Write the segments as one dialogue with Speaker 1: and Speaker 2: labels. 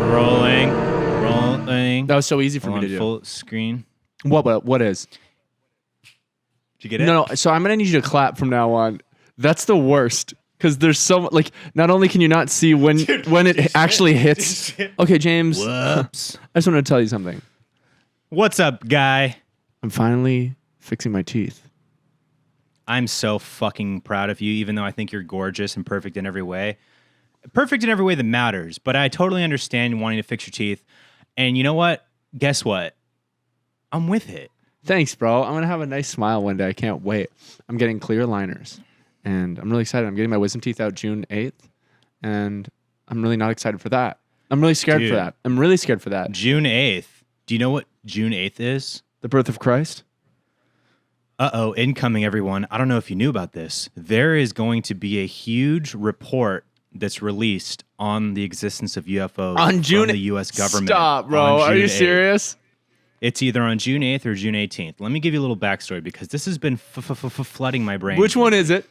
Speaker 1: Rolling.
Speaker 2: That was so easy for me to do.
Speaker 1: Full screen.
Speaker 2: What is?
Speaker 1: Did you get it?
Speaker 2: No. So I'm gonna need you to clap from now on. That's the worst because there's so like. Not only can you not see when it actually hits. Okay, James.
Speaker 1: Whoops.
Speaker 2: I just want to tell you something.
Speaker 1: What's up, guy?
Speaker 2: I'm finally fixing my teeth.
Speaker 1: I'm so fucking proud of you, even though I think you're gorgeous and perfect in every way. Perfect in every way that matters, but I totally understand wanting to fix your teeth. And you know what? Guess what? I'm with it.
Speaker 2: Thanks, bro. I'm gonna have a nice smile one day. I can't wait. I'm getting clear aligners, and I'm really excited. I'm getting my wisdom teeth out June 8th, and I'm really not excited for that. I'm really scared for that. I'm really scared for that.
Speaker 1: June 8th. Do you know what June 8th is?
Speaker 2: The birth of Christ?
Speaker 1: Uh-oh, incoming, everyone. I don't know if you knew about this. There is going to be a huge report that's released on the existence of UFOs
Speaker 2: on June,
Speaker 1: from the U.S. government.
Speaker 2: Stop, bro. Are you serious?
Speaker 1: It's either on June 8th or June 18th. Let me give you a little backstory because this has been flooding my brain.
Speaker 2: Which one is it?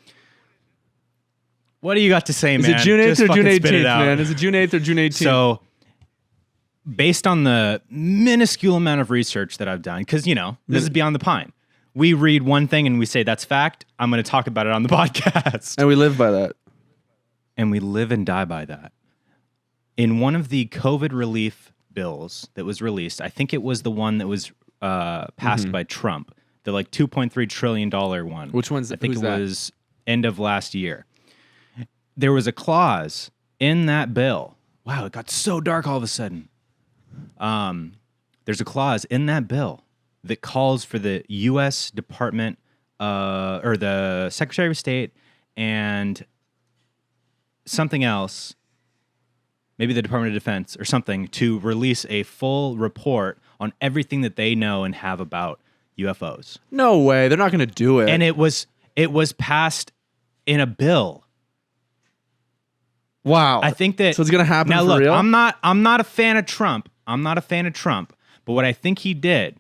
Speaker 1: What do you got to say, man?
Speaker 2: Is it June 8th or June 18th, man? Is it June 8th or June 18th?
Speaker 1: So, based on the minuscule amount of research that I've done, because, you know, this is Beyond the Pine. We read one thing and we say, that's fact. I'm going to talk about it on the podcast.
Speaker 2: And we live by that.
Speaker 1: And we live and die by that. In one of the COVID relief bills that was released, I think it was the one that was passed by Trump, the like $2.3 trillion one.
Speaker 2: Which one's
Speaker 1: I think it was end of last year. There was a clause in that bill. Wow, it got so dark all of a sudden. There's a clause in that bill that calls for the U.S. Department or the Secretary of State and something else, maybe the Department of Defense or something, to release a full report on everything that they know and have about UFOs.
Speaker 2: No way. They're not going to do it.
Speaker 1: And it was passed in a bill.
Speaker 2: Wow.
Speaker 1: I think that
Speaker 2: so it's going to happen
Speaker 1: now.
Speaker 2: For
Speaker 1: Look,
Speaker 2: real?
Speaker 1: I'm not a fan of Trump. But what I think he did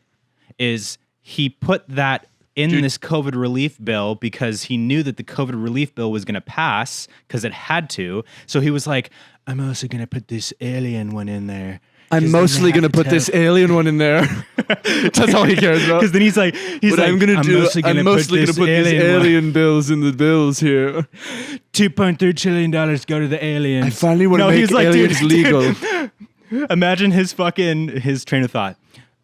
Speaker 1: is he put that in this COVID relief bill because he knew that the COVID relief bill was going to pass because it had to. So he was like, I'm also going to put this alien one in there.
Speaker 2: I'm mostly going to put this alien one in there. That's all he cares about.
Speaker 1: Because then he's like, I'm mostly going to put these
Speaker 2: alien bills in the bills here.
Speaker 1: $2.3 trillion go to the aliens.
Speaker 2: I finally want to make aliens legal.
Speaker 1: Imagine his train of thought.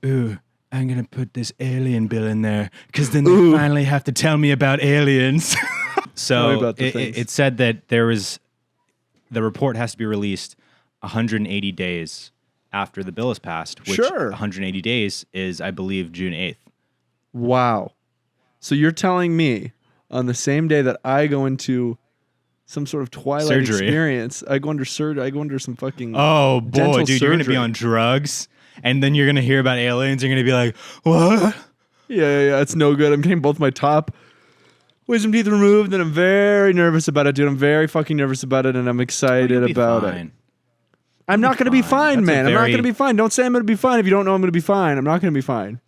Speaker 1: Ooh, I'm going to put this alien bill in there because then they finally have to tell me about aliens. So it said that the report has to be released 180 days after the bill is passed, which 180 days is, I believe, June 8th.
Speaker 2: Wow. So you're telling me on the same day that I go into some sort of Twilight experience, I go under surgery, I go under some fucking
Speaker 1: oh boy, dude,
Speaker 2: surgery.
Speaker 1: You're going to be on drugs, and then you're going to hear about aliens, you're going to be like, what?
Speaker 2: Yeah, it's no good. I'm getting both my top wisdom teeth removed, and I'm very nervous about it, dude. I'm very fucking nervous about it, and I'm excited about it. I'm not going to be fine, man. I'm not going to be fine. Don't say I'm going to be fine if you don't know I'm going to be fine. I'm not going to be fine.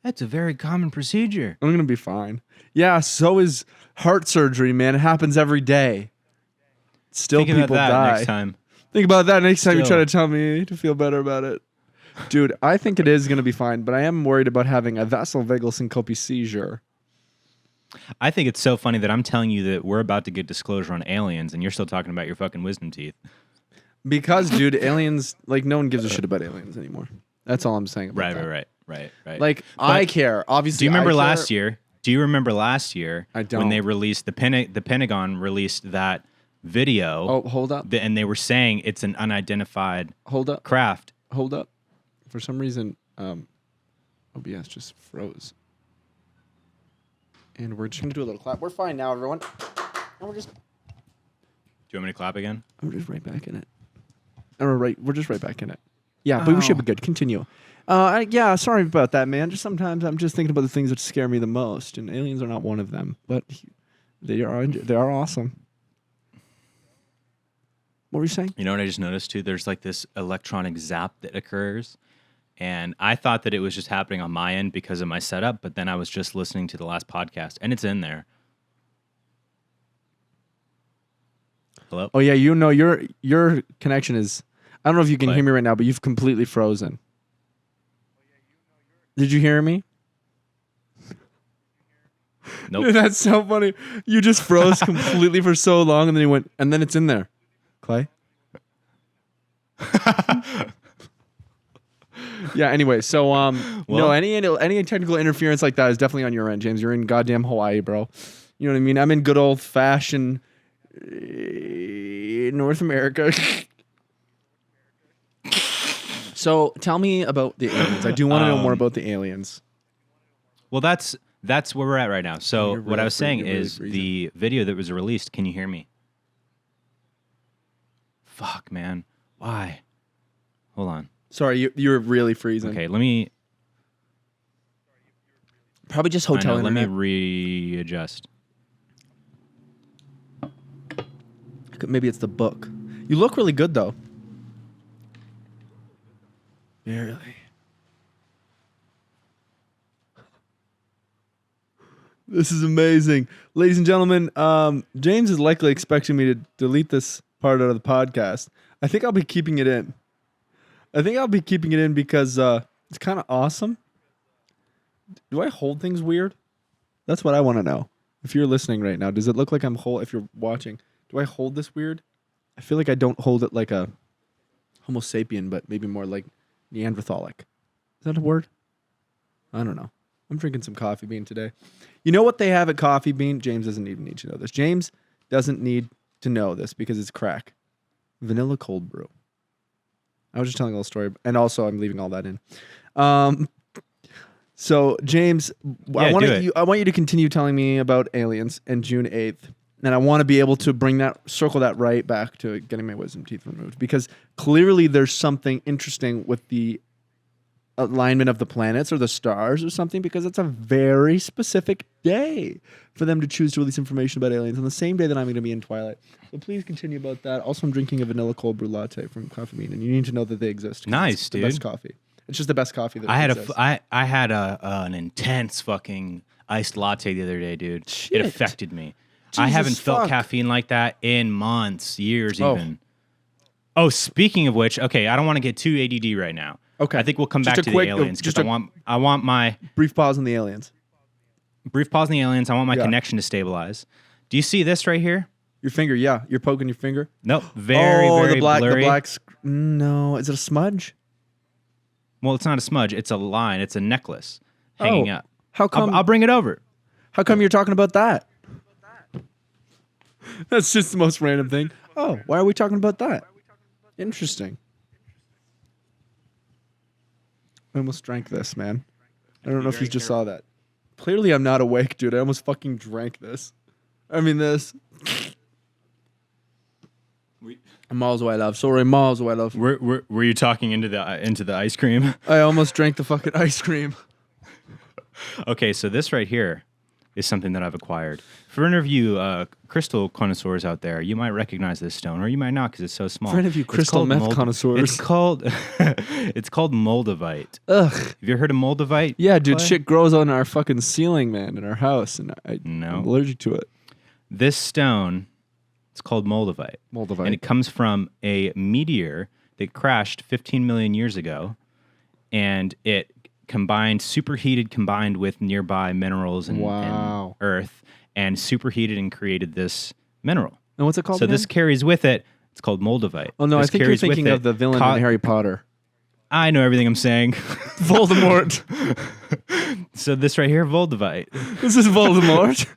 Speaker 1: That's a very common procedure.
Speaker 2: I'm going to be fine. Yeah, so is heart surgery, man. It happens every day. Still,
Speaker 1: Think
Speaker 2: people
Speaker 1: about that
Speaker 2: die.
Speaker 1: Next time.
Speaker 2: Think about that next time you try to tell me to feel better about it. Dude, I think it is going to be fine, but I am worried about having a vasovagal syncope seizure.
Speaker 1: I think it's so funny that I'm telling you that we're about to get disclosure on aliens, and you're still talking about your fucking wisdom teeth.
Speaker 2: Because, dude, aliens, like, no one gives a shit about aliens anymore. That's all I'm saying about that.
Speaker 1: Right.
Speaker 2: Like, but I care. Obviously,
Speaker 1: do you remember last year? Do you remember last year
Speaker 2: I don't.
Speaker 1: when they released the Pentagon released that video?
Speaker 2: Oh, hold up.
Speaker 1: And they were saying it's an unidentified craft.
Speaker 2: Hold up. For some reason, OBS just froze. And we're just going to do a little clap. We're fine now, everyone. And
Speaker 1: Do you want me to clap again?
Speaker 2: We're just right back in it. We're just right back in it. Yeah, but we should be good. Continue. Yeah, sorry about that, man. Just sometimes I'm just thinking about the things that scare me the most, and aliens are not one of them. But they are awesome. What were you saying?
Speaker 1: You know what I just noticed too? There's like this electronic zap that occurs, and I thought that it was just happening on my end because of my setup. But then I was just listening to the last podcast, and it's in there. Hello?
Speaker 2: Oh yeah, you know your connection is. I don't know if you can
Speaker 1: Play.
Speaker 2: hear me right now, but you've completely frozen. Did you hear me?
Speaker 1: Nope.
Speaker 2: Dude, that's so funny. You just froze completely for so long, and then you went, and then it's in there. Clay? Yeah, anyway, so no, any technical interference like that is definitely on your end, James. You're in goddamn Hawaii, bro. You know what I mean? I'm in good old fashioned North America. So tell me about the aliens. I do want to know more about the aliens.
Speaker 1: Well, that's where we're at right now. So
Speaker 2: You're
Speaker 1: what I was saying
Speaker 2: really
Speaker 1: is
Speaker 2: freezing.
Speaker 1: the video that was released. Can you hear me? Fuck, man. Why? Hold on.
Speaker 2: Sorry, you're really freezing.
Speaker 1: Okay, let me.
Speaker 2: Probably just hotel
Speaker 1: Let me
Speaker 2: internet.
Speaker 1: readjust.
Speaker 2: Maybe it's the book. You look really good though. Barely. This is amazing. Ladies and gentlemen, James is likely expecting me to delete this part out of the podcast. I think I'll be keeping it in. Because it's kind of awesome. Do I hold things weird? That's what I want to know. If you're listening right now, does it look like I'm if you're watching, do I hold this weird? I feel like I don't hold it like a Homo sapien, but maybe more like Neanderthalic. Is that a word? I don't know. I'm drinking some coffee bean today. You know what they have at Coffee Bean? James doesn't even need to know this. James doesn't need to know this because it's crack. Vanilla cold brew. I was just telling a little story, and also I'm leaving all that in. So James,
Speaker 1: Yeah,
Speaker 2: I want you to continue telling me about aliens and June 8th. And I want to be able to circle that right back to getting my wisdom teeth removed, because clearly there's something interesting with the alignment of the planets or the stars or something, because it's a very specific day for them to choose to release information about aliens on the same day that I'm going to be in Twilight. So please continue about that. Also, I'm drinking a vanilla cold brew latte from Coffee Bean, and you need to know that they exist.
Speaker 1: Nice,
Speaker 2: it's
Speaker 1: dude.
Speaker 2: The best coffee. It's just the best coffee that
Speaker 1: I
Speaker 2: exists.
Speaker 1: had an intense fucking iced latte the other day, dude.
Speaker 2: Shit.
Speaker 1: It affected me.
Speaker 2: Jesus
Speaker 1: I haven't felt
Speaker 2: fuck.
Speaker 1: caffeine like that in months, years
Speaker 2: Oh.
Speaker 1: even. Oh, speaking of which, okay, I don't want to get too ADD right now.
Speaker 2: Okay.
Speaker 1: I think we'll come
Speaker 2: Just
Speaker 1: back
Speaker 2: a
Speaker 1: to
Speaker 2: quick-
Speaker 1: the aliens
Speaker 2: just
Speaker 1: because
Speaker 2: a-
Speaker 1: I want my
Speaker 2: Brief pause on the aliens.
Speaker 1: brief pause on the aliens. I want my
Speaker 2: Yeah.
Speaker 1: connection to stabilize. Do you see this right here?
Speaker 2: Your finger, yeah. You're poking your finger.
Speaker 1: Nope. Very
Speaker 2: the black,
Speaker 1: blurry.
Speaker 2: The black. No, is it a smudge?
Speaker 1: Well, it's not a smudge. It's a line. It's a necklace hanging up.
Speaker 2: How come?
Speaker 1: I'll bring it over.
Speaker 2: How come you're talking about that? That's just the most random thing. Oh, why are we talking about that? Interesting. I almost drank this, man. I don't know if you just saw that. Clearly, I'm not awake, dude. I almost fucking drank this. I mean, this. Miles away, love. Sorry, miles away, love.
Speaker 1: Were you talking into the ice cream?
Speaker 2: I almost drank the fucking ice cream.
Speaker 1: Okay, so this right here is something that I've acquired. For any of you crystal connoisseurs out there, you might recognize this stone, or you might not because it's so small.
Speaker 2: For any of you
Speaker 1: It's
Speaker 2: crystal
Speaker 1: called
Speaker 2: meth connoisseurs.
Speaker 1: It's called it's called moldavite.
Speaker 2: Ugh.
Speaker 1: Have you ever heard of moldavite?
Speaker 2: Yeah, dude,
Speaker 1: Clay?
Speaker 2: shit grows on our fucking ceiling, man, in our house, and
Speaker 1: No.
Speaker 2: I'm allergic to it.
Speaker 1: This stone, it's called moldavite.
Speaker 2: Moldavite.
Speaker 1: And it comes from a meteor that crashed 15 million years ago, and it superheated combined with nearby minerals and
Speaker 2: Wow.
Speaker 1: earth, and superheated and created this mineral.
Speaker 2: And what's it called
Speaker 1: So
Speaker 2: again?
Speaker 1: this carries with it, it's called moldavite.
Speaker 2: Oh, no,
Speaker 1: This
Speaker 2: I think you're
Speaker 1: carries with
Speaker 2: thinking
Speaker 1: it
Speaker 2: of the villain in Harry Potter.
Speaker 1: I know everything I'm saying.
Speaker 2: Voldemort.
Speaker 1: So this right here, moldavite.
Speaker 2: This is Voldemort.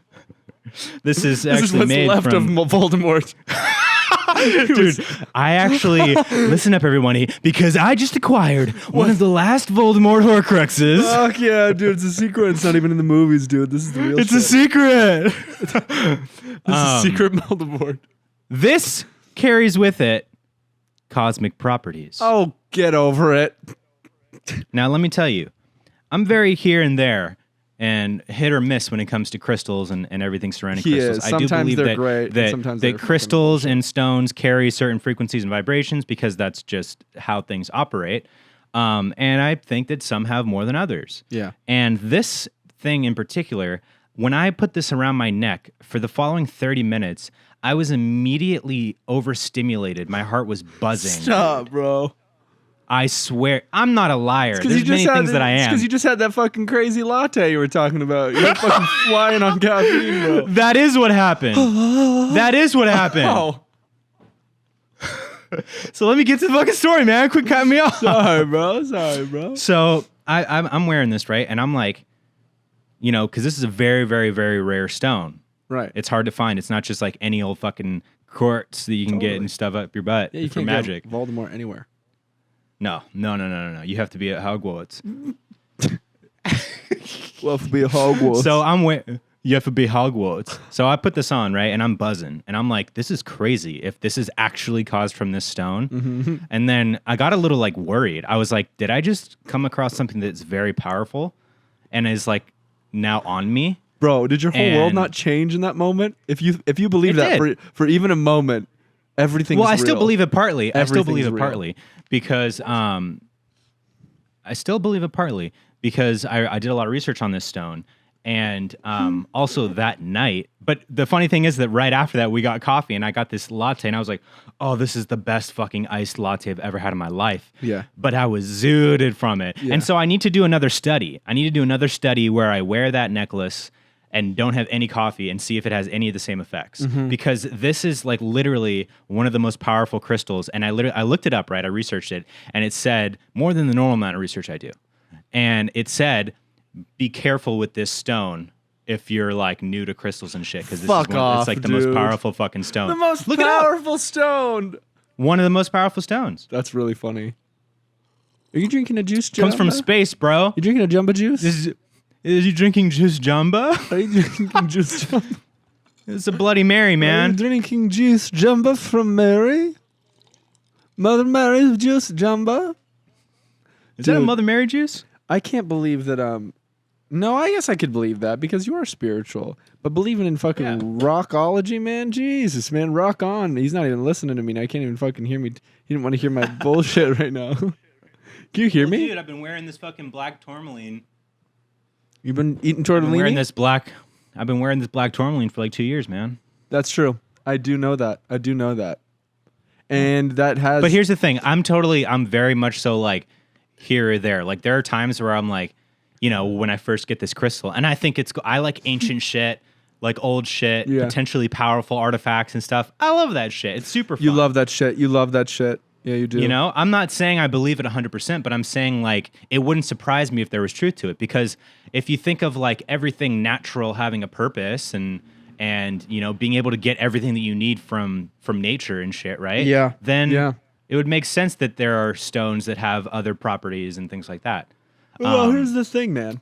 Speaker 1: This is
Speaker 2: This is
Speaker 1: actually
Speaker 2: what's
Speaker 1: made
Speaker 2: left
Speaker 1: from...
Speaker 2: of Voldemort.
Speaker 1: Dude, I actually listen up, everybody, because I just acquired one of the last Voldemort Horcruxes.
Speaker 2: Fuck yeah, dude. It's a secret. It's not even in the movies, dude. This is the real
Speaker 1: It's
Speaker 2: shit.
Speaker 1: a secret.
Speaker 2: This is secret Voldemort.
Speaker 1: This carries with it cosmic properties.
Speaker 2: Oh, get over it.
Speaker 1: Now, let me tell you, I'm very here and there and hit or miss when it comes to crystals and everything surrounding
Speaker 2: He
Speaker 1: crystals.
Speaker 2: is.
Speaker 1: I do
Speaker 2: Sometimes
Speaker 1: believe
Speaker 2: they're
Speaker 1: that,
Speaker 2: great, and
Speaker 1: that,
Speaker 2: sometimes they're
Speaker 1: that
Speaker 2: fucking
Speaker 1: crystals and stones carry certain frequencies and vibrations because that's just how things operate. And I think that some have more than others.
Speaker 2: Yeah.
Speaker 1: And this thing in particular, when I put this around my neck for the following 30 minutes, I was immediately overstimulated. My heart was buzzing.
Speaker 2: Stop, bro.
Speaker 1: I swear, I'm not a liar. There's many things that I am.
Speaker 2: It's because you just had that fucking crazy latte you were talking about. You're fucking flying on caffeine, bro.
Speaker 1: That is what happened. That is what happened.
Speaker 2: Oh.
Speaker 1: So let me get to the fucking story, man. Quit cutting me off.
Speaker 2: Sorry, bro.
Speaker 1: So I'm wearing this, right? And I'm like, because this is a very, very, very rare stone.
Speaker 2: Right.
Speaker 1: It's hard to find. It's not just like any old fucking quartz that you can get and stuff up your butt
Speaker 2: you
Speaker 1: for
Speaker 2: can't
Speaker 1: magic.
Speaker 2: Get Voldemort anywhere.
Speaker 1: No. You have to be at Hogwarts.
Speaker 2: Well, to be at Hogwarts.
Speaker 1: So you have to be Hogwarts. So I put this on, right? And I'm buzzing. And I'm like, this is crazy if this is actually caused from this stone.
Speaker 2: Mm-hmm.
Speaker 1: And then I got a little like worried. I was like, did I just come across something that's very powerful and is like now on me?
Speaker 2: Bro, did your whole world not change in that moment? If you believe that for even a moment, everything.
Speaker 1: Well,
Speaker 2: I
Speaker 1: still believe it partly. I still believe it
Speaker 2: real.
Speaker 1: partly because I did a lot of research on this stone. And also that night, but the funny thing is that right after that, we got coffee and I got this latte and I was like, oh, this is the best fucking iced latte I've ever had in my life.
Speaker 2: Yeah.
Speaker 1: But I was zooted from it.
Speaker 2: Yeah.
Speaker 1: And so I need to do another study. I need to do another study where I wear that necklace and don't have any coffee and see if it has any of the same effects.
Speaker 2: Mm-hmm.
Speaker 1: Because this is like literally one of the most powerful crystals. And I looked it up, right? I researched it and it said more than the normal amount of research I do. And it said, be careful with this stone if you're like new to crystals and shit. Because it's like the most powerful fucking stone.
Speaker 2: The most powerful stone.
Speaker 1: One of the most powerful stones.
Speaker 2: That's really funny. Are you drinking a juice jumbo?
Speaker 1: Comes from space, bro.
Speaker 2: You drinking a jumbo juice?
Speaker 1: Is you drinking juice jumbo?
Speaker 2: Are you drinking juice jumbo?
Speaker 1: It's a Bloody Mary, man.
Speaker 2: Are you drinking juice jumbo from Mary? Mother Mary's juice jumbo?
Speaker 1: Is that a Mother Mary juice?
Speaker 2: I can't believe that, no, I guess I could believe that because you are spiritual. But believing in fucking rockology, man, Jesus, man, rock on. He's not even listening to me. I can't even fucking hear me. He didn't want to hear my bullshit right now. Can you hear me?
Speaker 1: Dude, I've been wearing this fucking black tourmaline.
Speaker 2: You've been eating tortellini?
Speaker 1: I've been wearing this black tourmaline for like 2 years, man.
Speaker 2: That's true. I do know that. And that has...
Speaker 1: But here's the thing. I'm very much so like here or there. Like there are times where I'm like, when I first get this crystal, and I think I like ancient shit, like old shit, potentially powerful artifacts and stuff. I love that shit. It's super fun.
Speaker 2: You love that shit. Yeah, you do.
Speaker 1: I'm not saying I believe it 100%, but I'm saying like it wouldn't surprise me if there was truth to it. Because if you think of like everything natural having a purpose and being able to get everything that you need from nature and shit, right?
Speaker 2: Yeah.
Speaker 1: Then it would make sense that there are stones that have other properties and things like that.
Speaker 2: Well, here's the thing, man.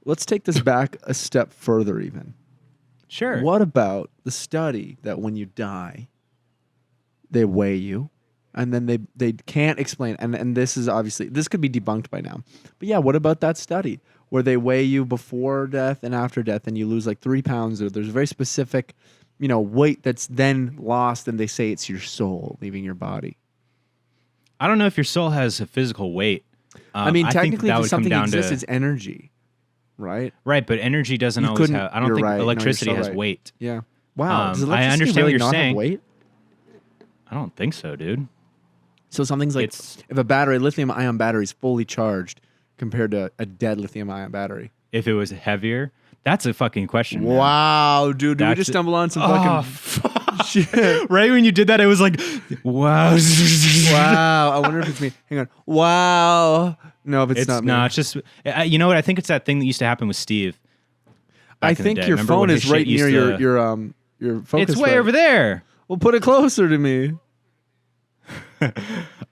Speaker 2: Let's take this back a step further even.
Speaker 1: Sure.
Speaker 2: What about the study that when you die, they weigh you, and then they can't explain, and this is obviously, this could be debunked by now. But yeah, what about that study where they weigh you before death and after death, and you lose like 3 pounds, or there's a very specific, weight that's then lost, and they say it's your soul leaving your body.
Speaker 1: I don't know if your soul has a physical weight.
Speaker 2: Technically, if something exists, it's energy, right?
Speaker 1: Right, but energy doesn't always have. I don't think electricity has weight.
Speaker 2: Yeah. Wow. Does
Speaker 1: I
Speaker 2: electricity
Speaker 1: understand
Speaker 2: really
Speaker 1: what you're
Speaker 2: not
Speaker 1: saying.
Speaker 2: have weight?
Speaker 1: I don't think so, dude.
Speaker 2: So something's like if a lithium-ion battery is fully charged compared to a dead lithium-ion battery.
Speaker 1: If it was heavier, that's a fucking question.
Speaker 2: Wow, man. Dude, did we just stumble on some fucking shit?
Speaker 1: Right when you did that, it was like, wow.
Speaker 2: Wow. I wonder if it's me. Hang on. Wow. No, it's not me.
Speaker 1: No, it's just, you know what? I think it's that thing that used to happen with Steve.
Speaker 2: I think your phone is right near your focus.
Speaker 1: It's way over there.
Speaker 2: Well, put it closer to me.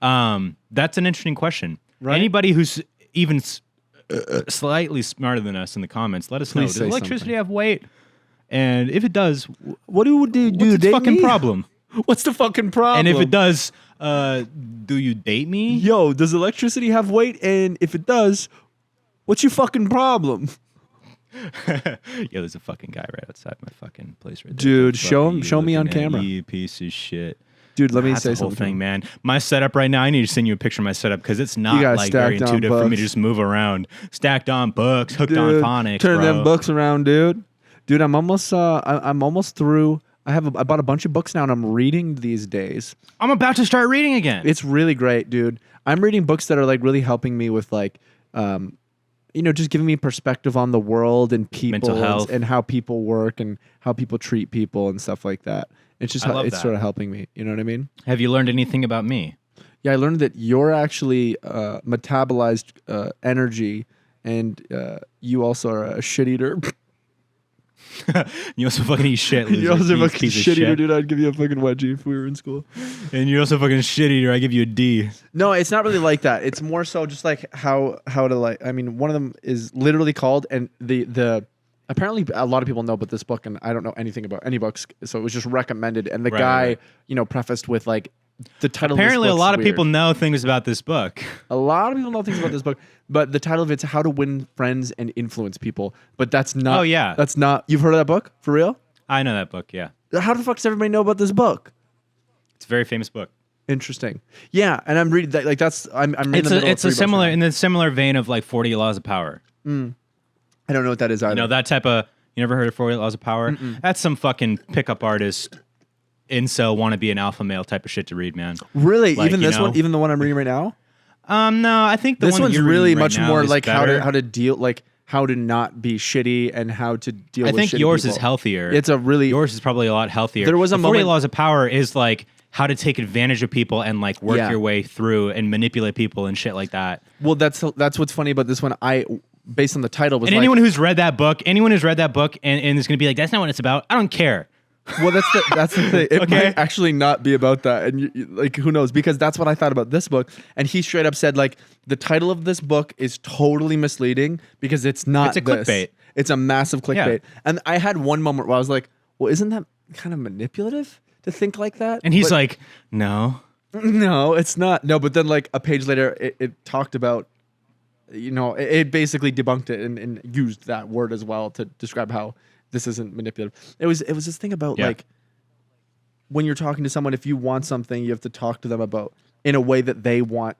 Speaker 1: That's an interesting question.
Speaker 2: Right?
Speaker 1: Anybody who's even slightly smarter than us in the comments, let us know. Does electricity have weight? And if it does,
Speaker 2: what do you do?
Speaker 1: What's its fucking problem?
Speaker 2: What's the fucking problem?
Speaker 1: And if it does, do you date me?
Speaker 2: Yo, does electricity have weight? And if it does, what's your fucking problem?
Speaker 1: Yo, there's a fucking guy right outside my fucking place right there.
Speaker 2: Dude, show me on camera.
Speaker 1: You piece of shit.
Speaker 2: Dude, let me
Speaker 1: That's
Speaker 2: say
Speaker 1: the whole
Speaker 2: something.
Speaker 1: thing, man. My setup right now, I need to send you a picture of my setup because it's not like very intuitive for me to just move around. Stacked on books, hooked on phonics,
Speaker 2: turn
Speaker 1: bro.
Speaker 2: them books around, dude. Dude, I'm almost I'm almost through. I bought a bunch of books now and I'm reading these days.
Speaker 1: I'm about to start reading again.
Speaker 2: It's really great, dude. I'm reading books that are like really helping me with like just giving me perspective on the world and people,
Speaker 1: mental health,
Speaker 2: and how people work and how people treat people and stuff like that. It's just sort of helping me. You know what I mean?
Speaker 1: Have you learned anything about me?
Speaker 2: Yeah, I learned that you're actually metabolized energy, and you also are a shit eater.
Speaker 1: You also fucking eat shit. Loser.
Speaker 2: You also fucking
Speaker 1: piece
Speaker 2: shit eater, dude. I'd give you a fucking wedgie if we were in school.
Speaker 1: And you're also fucking shit eater. I give you a D.
Speaker 2: No, it's not really like that. It's more so just like how to like. I mean, one of them is literally called, and the apparently a lot of people know about this book, and I don't know anything about any books, so it was just recommended. And the guy, prefaced with like the title.
Speaker 1: Apparently,
Speaker 2: of this
Speaker 1: a lot of people know things about this book.
Speaker 2: A lot of people know things about this book, but the title of it's "How to Win Friends and Influence People." But that's not.
Speaker 1: Oh yeah,
Speaker 2: that's not. You've heard of that book for real?
Speaker 1: I know that book. Yeah.
Speaker 2: How the fuck does everybody know about this book?
Speaker 1: It's a very famous book.
Speaker 2: Interesting. Yeah, and I'm reading that. Like that's I'm in the middle of
Speaker 1: it's a similar in the similar vein of like 40 Laws of Power.
Speaker 2: I don't know what that is either.
Speaker 1: You know that type of. You never heard of 40 Laws of Power? That's some fucking pickup artist, incel, want to be an alpha male type of shit to read, man.
Speaker 2: Really? Like, even this one? Even the one I'm reading right now?
Speaker 1: No, I think
Speaker 2: this one's really much more like
Speaker 1: better.
Speaker 2: how to deal, like how to not be shitty and how to deal with shitty people.
Speaker 1: I think yours is healthier. Yours is probably a lot healthier.
Speaker 2: There was a moment.
Speaker 1: 40 Laws of Power is like how to take advantage of people and like work your way through and manipulate people and shit like that.
Speaker 2: Well, that's what's funny about this one. Based on the title, was
Speaker 1: and anyone who's read that book, and is going to be like, that's not what it's about. I don't care.
Speaker 2: Well, that's the thing. It might actually not be about that, and like who knows? Because that's what I thought about this book. And he straight up said like the title of this book is totally misleading because it's not.
Speaker 1: It's a clickbait.
Speaker 2: It's a massive clickbait. Yeah. And I had one moment where I was like, well, isn't that kind of manipulative to think like that?
Speaker 1: And he's like, no,
Speaker 2: it's not. No, but then like a page later, it talked about. It basically debunked it and used that word as well to describe how this isn't manipulative. It was this thing about like when you're talking to someone, if you want something, you have to talk to them about in a way that they want,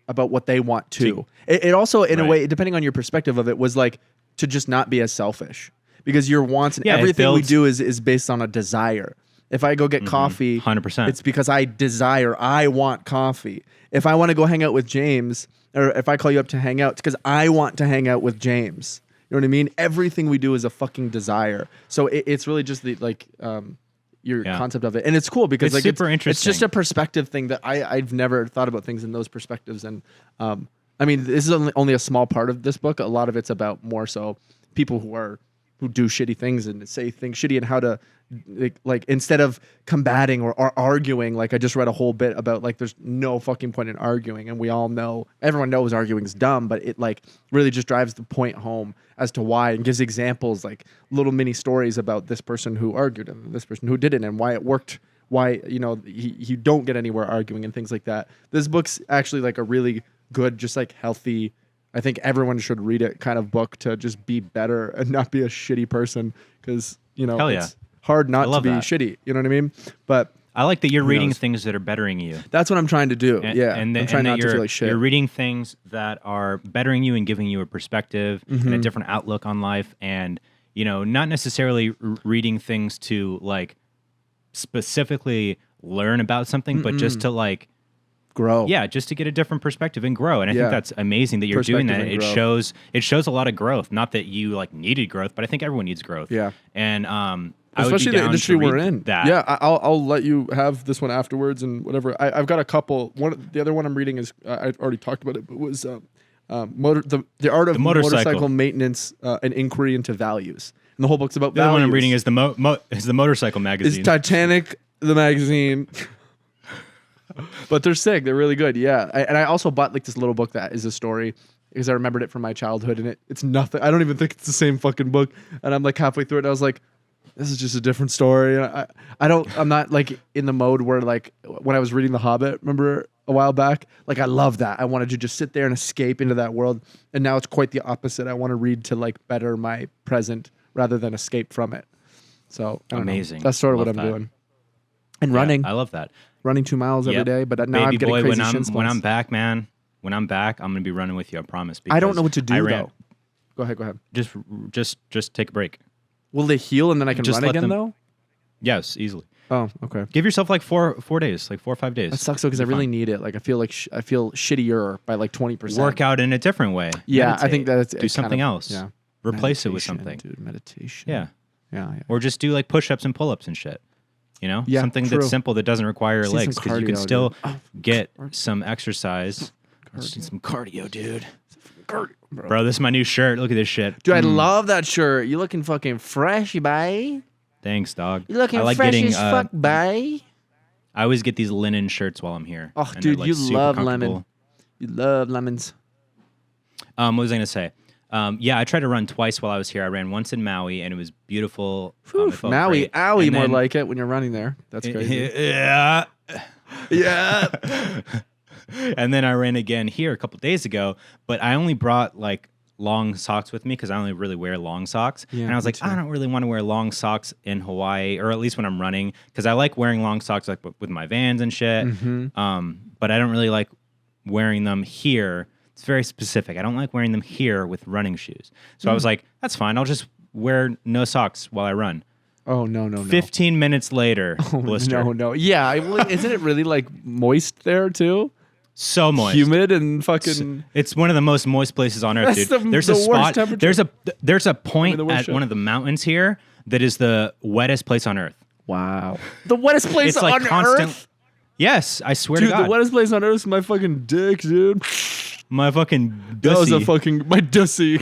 Speaker 2: about what they want too. It also, in a way, depending on your perspective of it, was like to just not be as selfish because your wants and everything we do is based on a desire. If I go get coffee,
Speaker 1: 100%.
Speaker 2: It's because I want coffee. If I want to go hang out with James, or if I call you up to hang out, it's because I want to hang out with James. You know what I mean? Everything we do is a fucking desire. So it's really just the your concept of it, and it's cool because
Speaker 1: it's super interesting.
Speaker 2: It's just a perspective thing that I've never thought about things in those perspectives. And I mean, this is only a small part of this book. A lot of it's about more so people who do shitty things and say things shitty and how to like instead of combating or arguing. Like I just read a whole bit about like there's no fucking point in arguing, and we all know, everyone knows arguing is dumb, but it like really just drives the point home as to why, and gives examples, like little mini stories about this person who argued and this person who didn't and why it worked, why you don't get anywhere arguing and things like that. This book's actually like a really good, just like healthy, I think everyone should read it kind of book to just be better and not be a shitty person, because it's hard not to be shitty. You know what I mean? But
Speaker 1: I like that you're reading things that are bettering you.
Speaker 2: That's what I'm trying to do. I'm trying not to feel like shit.
Speaker 1: You're reading things that are bettering you and giving you a perspective and a different outlook on life, and not necessarily reading things to like specifically learn about something, but just to like
Speaker 2: grow.
Speaker 1: Yeah, just to get a different perspective and grow. And I think that's amazing that you're doing that. It shows a lot of growth. Not that you like needed growth, but I think everyone needs growth.
Speaker 2: Yeah.
Speaker 1: And
Speaker 2: especially the industry we're in.
Speaker 1: That.
Speaker 2: Yeah, I'll let you have this one afterwards and whatever. I've got a couple. The other one I'm reading is I already talked about it, but was the art of motorcycle maintenance and inquiry into values. And the whole book's about values.
Speaker 1: The other one I'm reading is the motorcycle magazine.
Speaker 2: It's Titanic the magazine. But they're sick. They're really good. Yeah. And I also bought like this little book that is a story because I remembered it from my childhood, and it's nothing. I don't even think it's the same fucking book. And I'm like halfway through it and I was like, this is just a different story. And I'm not like in the mode where like when I was reading The Hobbit, remember a while back, like I love that. I wanted to just sit there and escape into that world. And now it's quite the opposite. I want to read to like better my present rather than escape from it. So amazing. That's sort of what I'm doing. And running.
Speaker 1: I love that.
Speaker 2: Running 2 miles every day, but now I'm getting
Speaker 1: boy,
Speaker 2: crazy shin splints.
Speaker 1: when I'm back, man, when I'm back, I'm gonna be running with you. I promise.
Speaker 2: I don't know what to do though. Go ahead.
Speaker 1: Just take a break.
Speaker 2: Will they heal and then I can run again though?
Speaker 1: Yes, easily.
Speaker 2: Oh, okay.
Speaker 1: Give yourself like 4 days, like 4 or 5 days.
Speaker 2: That sucks though because I really need it. Like I feel shittier by like 20%.
Speaker 1: Work out in a different way.
Speaker 2: Yeah,
Speaker 1: Meditate.
Speaker 2: I think that's
Speaker 1: do something else.
Speaker 2: Yeah.
Speaker 1: Replace it with something.
Speaker 2: Dude, meditation.
Speaker 1: Yeah.
Speaker 2: Yeah.
Speaker 1: Or just do like push-ups and pull-ups and shit. You know, something that's simple that doesn't require your legs because you can still get some exercise. Let's do some cardio, dude. Bro, this is my new shirt. Look at this shit.
Speaker 2: Dude, I love that shirt. You looking fucking fresh, bye.
Speaker 1: Thanks, dog.
Speaker 2: You looking fresh as fuck, bye.
Speaker 1: I always get these linen shirts while I'm here.
Speaker 2: Oh, dude, you love lemon. You love lemons.
Speaker 1: What was I gonna say? Yeah, I tried to run twice while I was here. I ran once in Maui, and it was beautiful.
Speaker 2: Maui, owie, more like it when you're running there. That's crazy.
Speaker 1: Yeah.
Speaker 2: Yeah.
Speaker 1: And then I ran again here a couple days ago, but I only brought like long socks with me because I only really wear long socks. Yeah, and I was like, I don't really want to wear long socks in Hawaii, or at least when I'm running, because I like wearing long socks like with my Vans and shit. But I don't really like wearing them here. It's very specific. I don't like wearing them here with running shoes. So I was like, that's fine. I'll just wear no socks while I run.
Speaker 2: Oh, no.
Speaker 1: 15 minutes later, blister.
Speaker 2: No. Yeah, isn't it really like moist there too?
Speaker 1: So moist.
Speaker 2: Humid and fucking...
Speaker 1: It's one of the most moist places on earth, dude. There's a spot, there's a point at one of the mountains here that is the wettest place on earth.
Speaker 2: Wow. The wettest place on earth?
Speaker 1: Yes, I swear to God.
Speaker 2: Dude, the wettest place on earth is my fucking dick, dude.
Speaker 1: My fucking dussy.
Speaker 2: That was a fucking... My dussy.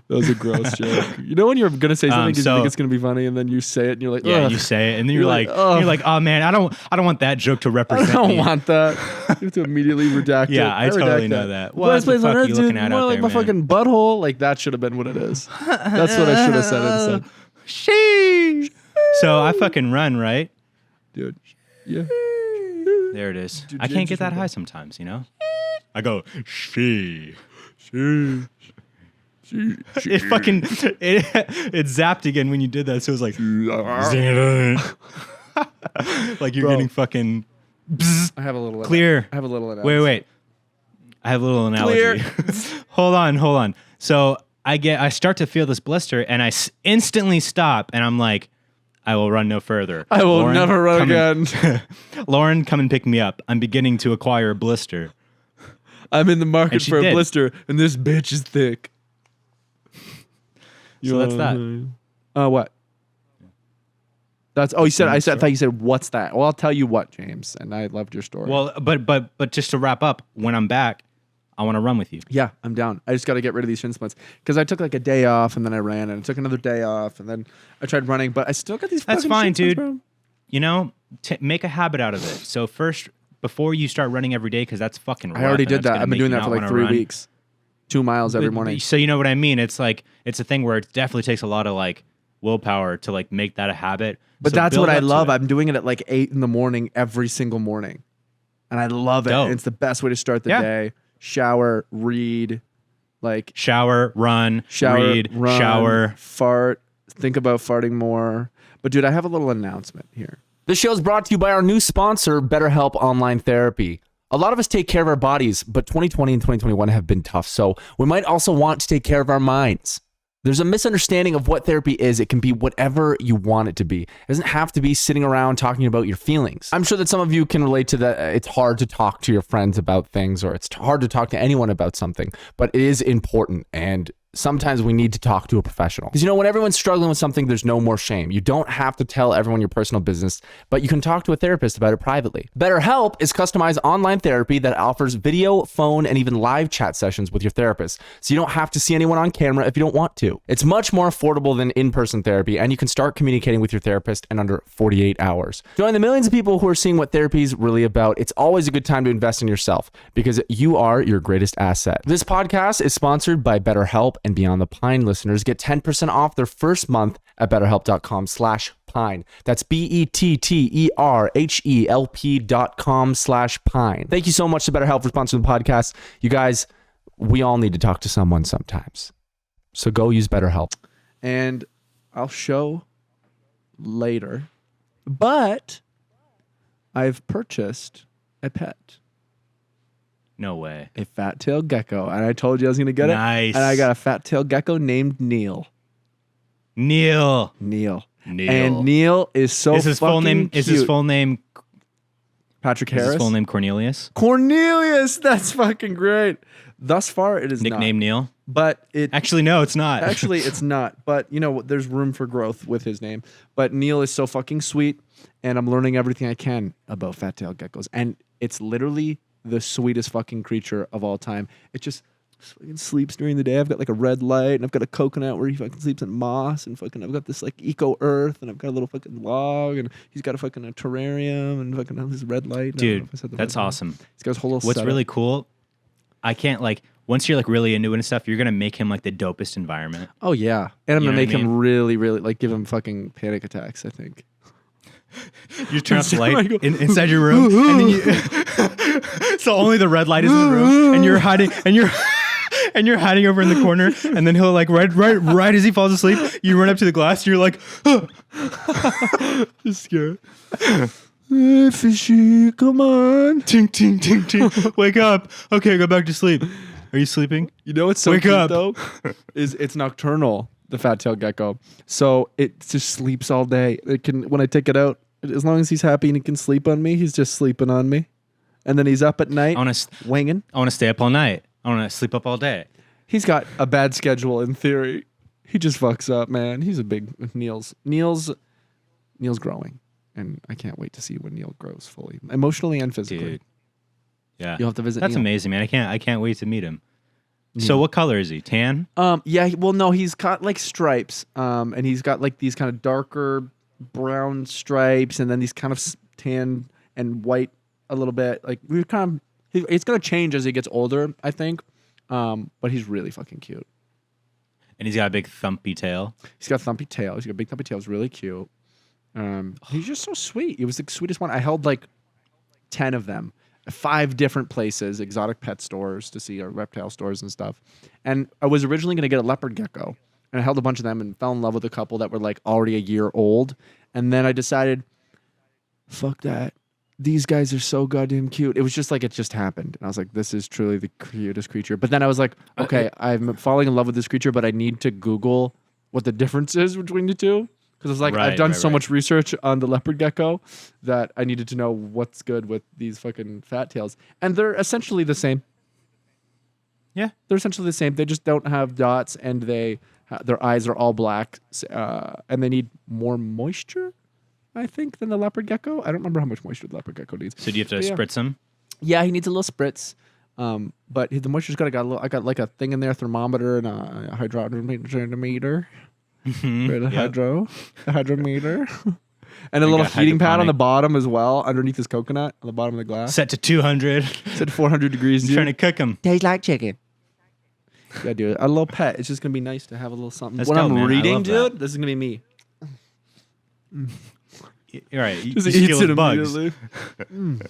Speaker 2: That was a gross joke. You know when you're gonna say something because you think it's gonna be funny, and then you say it, and you're like,
Speaker 1: yeah, you say it, and then you're like, oh man, I don't want that joke to represent.
Speaker 2: I don't want that. You have to immediately redact it.
Speaker 1: Yeah, I totally know that. What the fuck are you looking at
Speaker 2: more
Speaker 1: out
Speaker 2: like
Speaker 1: there,
Speaker 2: my
Speaker 1: man?
Speaker 2: fucking butthole. Like that should have been what it is. That's what I should have said instead.
Speaker 1: Sheesh. So I fucking run, right,
Speaker 2: dude? Yeah.
Speaker 1: There it is. Dude, I can't get that high sometimes, you know. I go she. It fucking it zapped again when you did that, so it was like like you're getting fucking
Speaker 2: I have a little
Speaker 1: clear.
Speaker 2: I have a little analogy.
Speaker 1: Wait. I have a little analogy. Hold on. So I start to feel this blister, and I instantly stop, and I'm like, I will run no further.
Speaker 2: I will never run again.
Speaker 1: Lauren, come and pick me up. I'm beginning to acquire a blister.
Speaker 2: I'm in the market for a blister, and this bitch is thick.
Speaker 1: So that's that.
Speaker 2: What? That's I thought you said what's that? Well, I'll tell you what, James, and I loved your story.
Speaker 1: Well, but just to wrap up, when I'm back, I want to run with you.
Speaker 2: Yeah, I'm down. I just got to get rid of these shin splints because I took like a day off and then I ran, and I took another day off and then I tried running, but I still got these.
Speaker 1: That's fine,
Speaker 2: dude.
Speaker 1: Bro. You know, make a habit out of it. So first, before you start running every day, because that's fucking rough.
Speaker 2: I already did that. I've been doing that for like 3 weeks. 2 miles every morning.
Speaker 1: So you know what I mean? It's like it's a thing where it definitely takes a lot of like willpower to like make that a habit.
Speaker 2: But so that's what I love. I'm doing it at like 8 in the morning every single morning, and I love it. And it's the best way to start the day. Shower, read, like
Speaker 1: shower, run, read, shower,
Speaker 2: fart. Think about farting more. But dude, I have a little announcement here.
Speaker 3: This show is brought to you by our new sponsor, BetterHelp Online Therapy. A lot of us take care of our bodies, but 2020 and 2021 have been tough, so we might also want to take care of our minds. There's a misunderstanding of what therapy is. It can be whatever you want it to be. It doesn't have to be sitting around talking about your feelings. I'm sure that some of you can relate to that. It's hard to talk to your friends about things, or it's hard to talk to anyone about something, but it is important, and sometimes we need to talk to a professional. Because, you know, when everyone's struggling with something, there's no more shame. You don't have to tell everyone your personal business, but you can talk to a therapist about it privately. BetterHelp is customized online therapy that offers video, phone, and even live chat sessions with your therapist. So you don't have to see anyone on camera if you don't want to. It's much more affordable than in-person therapy, and you can start communicating with your therapist in under 48 hours. Join the millions of people who are seeing what therapy is really about. It's always a good time to invest in yourself because you are your greatest asset. This podcast is sponsored by BetterHelp, and Beyond the Pine listeners get 10% off their first month at betterhelp.com/pine. That's BetterHelp.com/pine. Thank you so much to BetterHelp for sponsoring the podcast. You guys, we all need to talk to someone sometimes. So go use BetterHelp.
Speaker 2: And I'll show later. But I've purchased a pet.
Speaker 1: No way.
Speaker 2: A fat-tailed gecko. And I told you I was going to get it.
Speaker 1: Nice.
Speaker 2: And I got a fat-tailed gecko named Neil.
Speaker 1: Neil.
Speaker 2: And Neil is so
Speaker 1: is his
Speaker 2: fucking
Speaker 1: full name?
Speaker 2: cute.
Speaker 1: Is his full name
Speaker 2: Patrick Harris?
Speaker 1: Is his full name Cornelius?
Speaker 2: Cornelius. That's fucking great. Thus far, it is
Speaker 1: Nickname Neil?
Speaker 2: But it
Speaker 1: actually no, it's not.
Speaker 2: Actually, it's not. But you know, there's room for growth with his name. But Neil is so fucking sweet, and I'm learning everything I can about fat-tailed geckos. And it's literally the sweetest fucking creature of all time. It just fucking sleeps during the day. I've got like a red light, and I've got a coconut where he fucking sleeps in moss, and fucking I've got this like eco earth, and I've got a little fucking log, and he's got a fucking terrarium, and fucking this red light.
Speaker 1: Dude, that's awesome.
Speaker 2: He's got his whole little
Speaker 1: What's
Speaker 2: setup.
Speaker 1: really cool, I can't like. Once you're like really into it and stuff, you're gonna make him like the dopest environment.
Speaker 2: Oh yeah, and I'm
Speaker 1: You
Speaker 2: gonna
Speaker 1: know
Speaker 2: make
Speaker 1: what I
Speaker 2: him really, really like give him fucking panic attacks. I think.
Speaker 1: You turn off the light inside your room, and then you so only the red light is in the room, and you're hiding, and you're hiding over in the corner, and then he'll like right as he falls asleep, you run up to the glass, you're like,
Speaker 2: just scared. Hey, fishy, come on.
Speaker 1: Ting, ting, ting, ting. Wake up. Okay, go back to sleep. Are you sleeping?
Speaker 2: You know what's so
Speaker 1: Wake
Speaker 2: cute,
Speaker 1: up.
Speaker 2: though? Is it's nocturnal, the fat-tailed gecko. So it just sleeps all day. It can when I take it out, as long as he's happy and he can sleep on me, he's just sleeping on me. And then he's up at night, winging.
Speaker 1: I want to stay up all night. I want to sleep up all day.
Speaker 2: He's got a bad schedule in theory. He just fucks up, man. He's a big Neil's growing. And I can't wait to see when Neil grows fully, emotionally and physically.
Speaker 1: Dude. Yeah.
Speaker 2: You'll have to visit
Speaker 1: That's
Speaker 2: Neil.
Speaker 1: amazing, man. I can't wait to meet him. So what color is he? Tan?
Speaker 2: Yeah, well no, he's got like stripes. And he's got like these kind of darker brown stripes and then these kind of tan and white a little bit. Like we kind of it's going to change as he gets older, I think. But he's really fucking cute.
Speaker 1: And he's got a big thumpy tail.
Speaker 2: He's got a thumpy tail. He's got a big thumpy tail. It's really cute. He's just so sweet. He was the sweetest one. I held like 10 of them, 5 different places, exotic pet stores to see, or reptile stores and stuff. And I was originally going to get a leopard gecko, and I held a bunch of them and fell in love with a couple that were like already a year old. And then I decided, fuck that. These guys are so goddamn cute. It was just like it just happened. And I was like, this is truly the cutest creature. But then I was like, okay, I'm falling in love with this creature, but I need to Google what the difference is between the two. Because I was like, I've done so much research on the leopard gecko that I needed to know what's good with these fucking fat tails. And they're essentially the same.
Speaker 1: Yeah.
Speaker 2: They're essentially the same. They just don't have dots and their eyes are all black. And they need more moisture, I think, than the leopard gecko. I don't remember how much moisture the leopard gecko needs.
Speaker 1: So do you have to spritz him?
Speaker 2: Yeah, he needs a little spritz. But the moisture's got I got like a thing in there, a thermometer and a hydrometer. A hydrometer. And a little heating pad on the bottom as well, underneath his coconut, on the bottom of the glass.
Speaker 1: Set to 200.
Speaker 2: Set to 400 degrees.
Speaker 1: Trying to cook him.
Speaker 2: Tastes like chicken. Yeah, dude. A little pet. It's just going to be nice to have a little something.
Speaker 1: That's
Speaker 2: when
Speaker 1: dope,
Speaker 2: I'm
Speaker 1: man.
Speaker 2: reading, dude, this is going to be me.
Speaker 1: You're right. You
Speaker 2: Just
Speaker 1: steal
Speaker 2: eats
Speaker 1: his
Speaker 2: it
Speaker 1: bugs.
Speaker 2: immediately.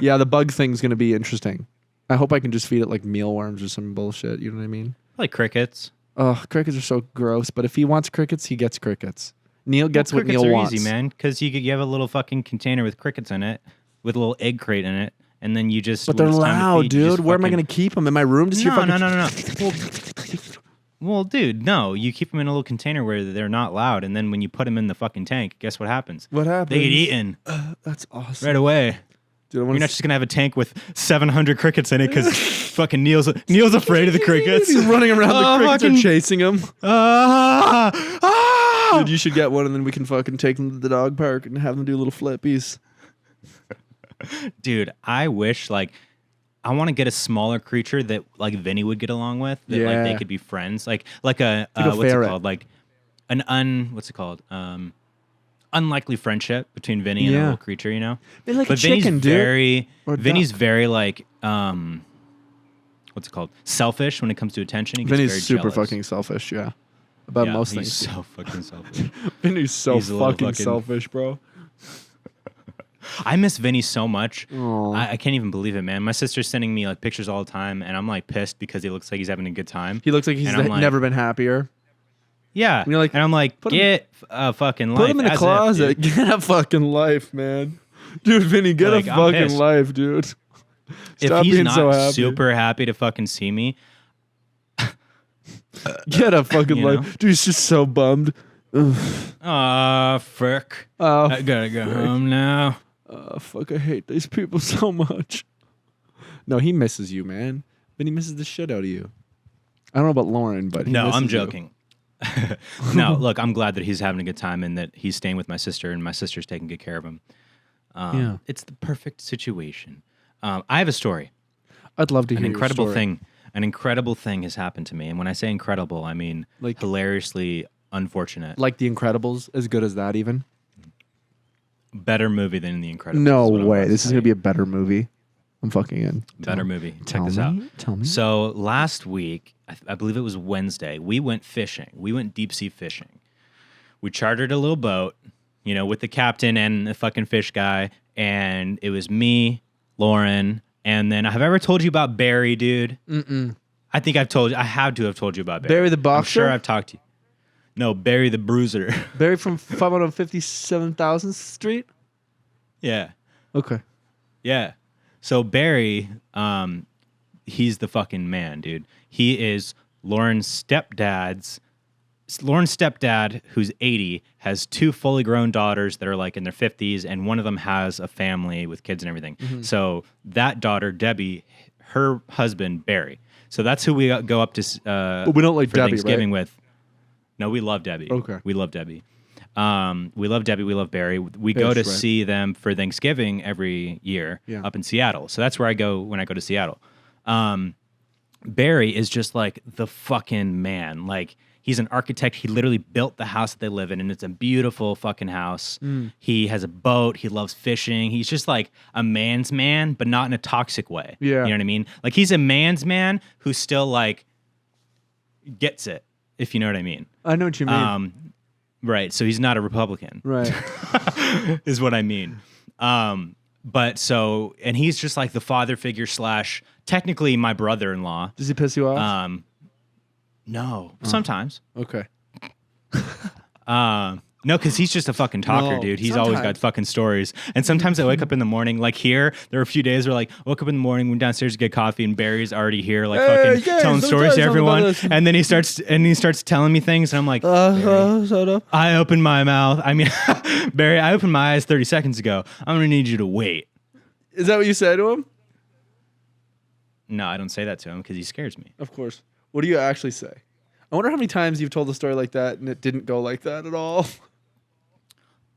Speaker 2: Yeah, the bug thing's going to be interesting. I hope I can just feed it like mealworms or some bullshit. You know what I mean?
Speaker 1: Like crickets.
Speaker 2: Oh, crickets are so gross. But if he wants crickets, he gets crickets. Neil gets what Neil wants.
Speaker 1: Crickets are easy, man, because you have a little fucking container with crickets in it, with a little egg crate in it, and then you just.
Speaker 2: But they're loud, dude. Where am I going to keep them? In my room?
Speaker 1: No. Well, dude, no. You keep them in a little container where they're not loud, and then when you put them in the fucking tank, guess what happens?
Speaker 2: What happens?
Speaker 1: They get eaten.
Speaker 2: That's awesome.
Speaker 1: Right away.
Speaker 2: Dude,
Speaker 1: You're not just gonna have a tank with 700 crickets in it because fucking Neil's afraid of the crickets.
Speaker 2: He's running around. The crickets are chasing him. Dude, you should get one, and then we can fucking take them to the dog park and have them do little flippies.
Speaker 1: Dude, I wish I want to get a smaller creature that like Vinny would get along with. That like they could be friends. Like a what's it called? Like an what's it called? Unlikely friendship between Vinny and a little creature, you know.
Speaker 2: Like
Speaker 1: but
Speaker 2: a chicken,
Speaker 1: Vinny's very like what's it called? Selfish when it comes to attention. He gets
Speaker 2: Vinny's
Speaker 1: very
Speaker 2: super
Speaker 1: jealous.
Speaker 2: fucking selfish, about most
Speaker 1: he's
Speaker 2: things.
Speaker 1: so fucking selfish.
Speaker 2: Vinny's so fucking selfish, bro.
Speaker 1: I miss Vinny so much. I can't even believe it, man. My sister's sending me like pictures all the time, and I'm like pissed because he looks like he's having a good time.
Speaker 2: He looks like he's never been happier.
Speaker 1: Yeah, and I'm like, get a fucking life.
Speaker 2: Put him in the closet. Get a fucking life, man. Dude, Vinny, get
Speaker 1: Like,
Speaker 2: a
Speaker 1: I'm
Speaker 2: fucking
Speaker 1: pissed.
Speaker 2: life, dude. Stop
Speaker 1: If he's
Speaker 2: being
Speaker 1: not
Speaker 2: so happy.
Speaker 1: super happy to fucking see me,
Speaker 2: Get a fucking
Speaker 1: You
Speaker 2: life.
Speaker 1: know?
Speaker 2: Dude, he's just so bummed. Ugh.
Speaker 1: frick.
Speaker 2: Oh,
Speaker 1: I gotta go home now.
Speaker 2: fuck, I hate these people so much. No, he misses you, man. Vinny misses the shit out of you. I don't know about Lauren, but he
Speaker 1: No, I'm
Speaker 2: misses you.
Speaker 1: joking. No, look, I'm glad that he's having a good time and that he's staying with my sister and my sister's taking good care of him.
Speaker 2: Yeah.
Speaker 1: It's the perfect situation. I have a story.
Speaker 2: I'd love to hear
Speaker 1: An incredible
Speaker 2: your story.
Speaker 1: thing. An incredible thing has happened to me. And when I say incredible, I mean
Speaker 2: Like-
Speaker 1: hilariously unfortunate.
Speaker 2: Like The Incredibles, as good as that even?
Speaker 1: Better movie than The Incredibles.
Speaker 2: No
Speaker 1: is what I'm
Speaker 2: way.
Speaker 1: about
Speaker 2: This
Speaker 1: to
Speaker 2: is
Speaker 1: tell
Speaker 2: going to be
Speaker 1: you.
Speaker 2: a better movie. I'm fucking in.
Speaker 1: Better movie. Check
Speaker 2: Tell
Speaker 1: this
Speaker 2: me,
Speaker 1: out.
Speaker 2: Tell me.
Speaker 1: So last week, I believe it was Wednesday, we went fishing. We went deep sea fishing. We chartered a little boat, with the captain and the fucking fish guy. And it was me, Lauren, and then have I ever told you about Barry, dude?
Speaker 2: Mm-mm.
Speaker 1: I think I've told you. I have to have told you about Barry.
Speaker 2: Barry the
Speaker 1: I'm
Speaker 2: boxer?
Speaker 1: sure I've talked to you. No, Barry the bruiser.
Speaker 2: Barry from 557,000th Street?
Speaker 1: Yeah.
Speaker 2: Okay.
Speaker 1: Yeah. So Barry, he's the fucking man, dude. He is Lauren's stepdad, who's 80, has two fully grown daughters that are like in their 50s, and one of them has a family with kids and everything. So that daughter, Debbie, her husband, Barry. So that's who we go up to
Speaker 2: But we don't like
Speaker 1: for
Speaker 2: Debbie,
Speaker 1: Thanksgiving with. No, we love Debbie.
Speaker 2: Okay.
Speaker 1: We love Debbie. We love Debbie. We love Barry. We go to
Speaker 2: Barry's right.
Speaker 1: see them for Thanksgiving every year up in Seattle. So that's where I go when I go to Seattle. Barry is just like the fucking man. Like, he's an architect. He literally built the house that they live in, and it's a beautiful fucking house. He has a boat. He loves fishing. He's just like a man's man, but not in a toxic way.
Speaker 2: Yeah.
Speaker 1: You know what I mean? Like, he's a man's man who still like gets it, if you know what I mean.
Speaker 2: I know what you mean.
Speaker 1: Right. So he's not a Republican.
Speaker 2: Right.
Speaker 1: Is what I mean. But so, and he's just like the father figure / technically my brother-in-law.
Speaker 2: Does he piss you off?
Speaker 1: No, sometimes.
Speaker 2: Okay.
Speaker 1: No, because he's just a fucking talker,
Speaker 2: No,
Speaker 1: dude. He's always got
Speaker 2: sometimes.
Speaker 1: fucking stories. And sometimes I wake up in the morning, like here, there were a few days where like, woke up in the morning, went downstairs to get coffee, and Barry's already here, like fucking
Speaker 2: guys,
Speaker 1: telling
Speaker 2: don't
Speaker 1: stories to
Speaker 2: tell us about
Speaker 1: everyone.
Speaker 2: this.
Speaker 1: And then he starts telling me things, and I'm like,
Speaker 2: Shut up.
Speaker 1: I opened my mouth. I mean, Barry, I opened my eyes 30 seconds ago. I'm gonna need you to wait.
Speaker 2: Is that what you say to him?
Speaker 1: No, I don't say that to him because he scares me.
Speaker 2: Of course. What do you actually say? I wonder how many times you've told a story like that and it didn't go like that at all.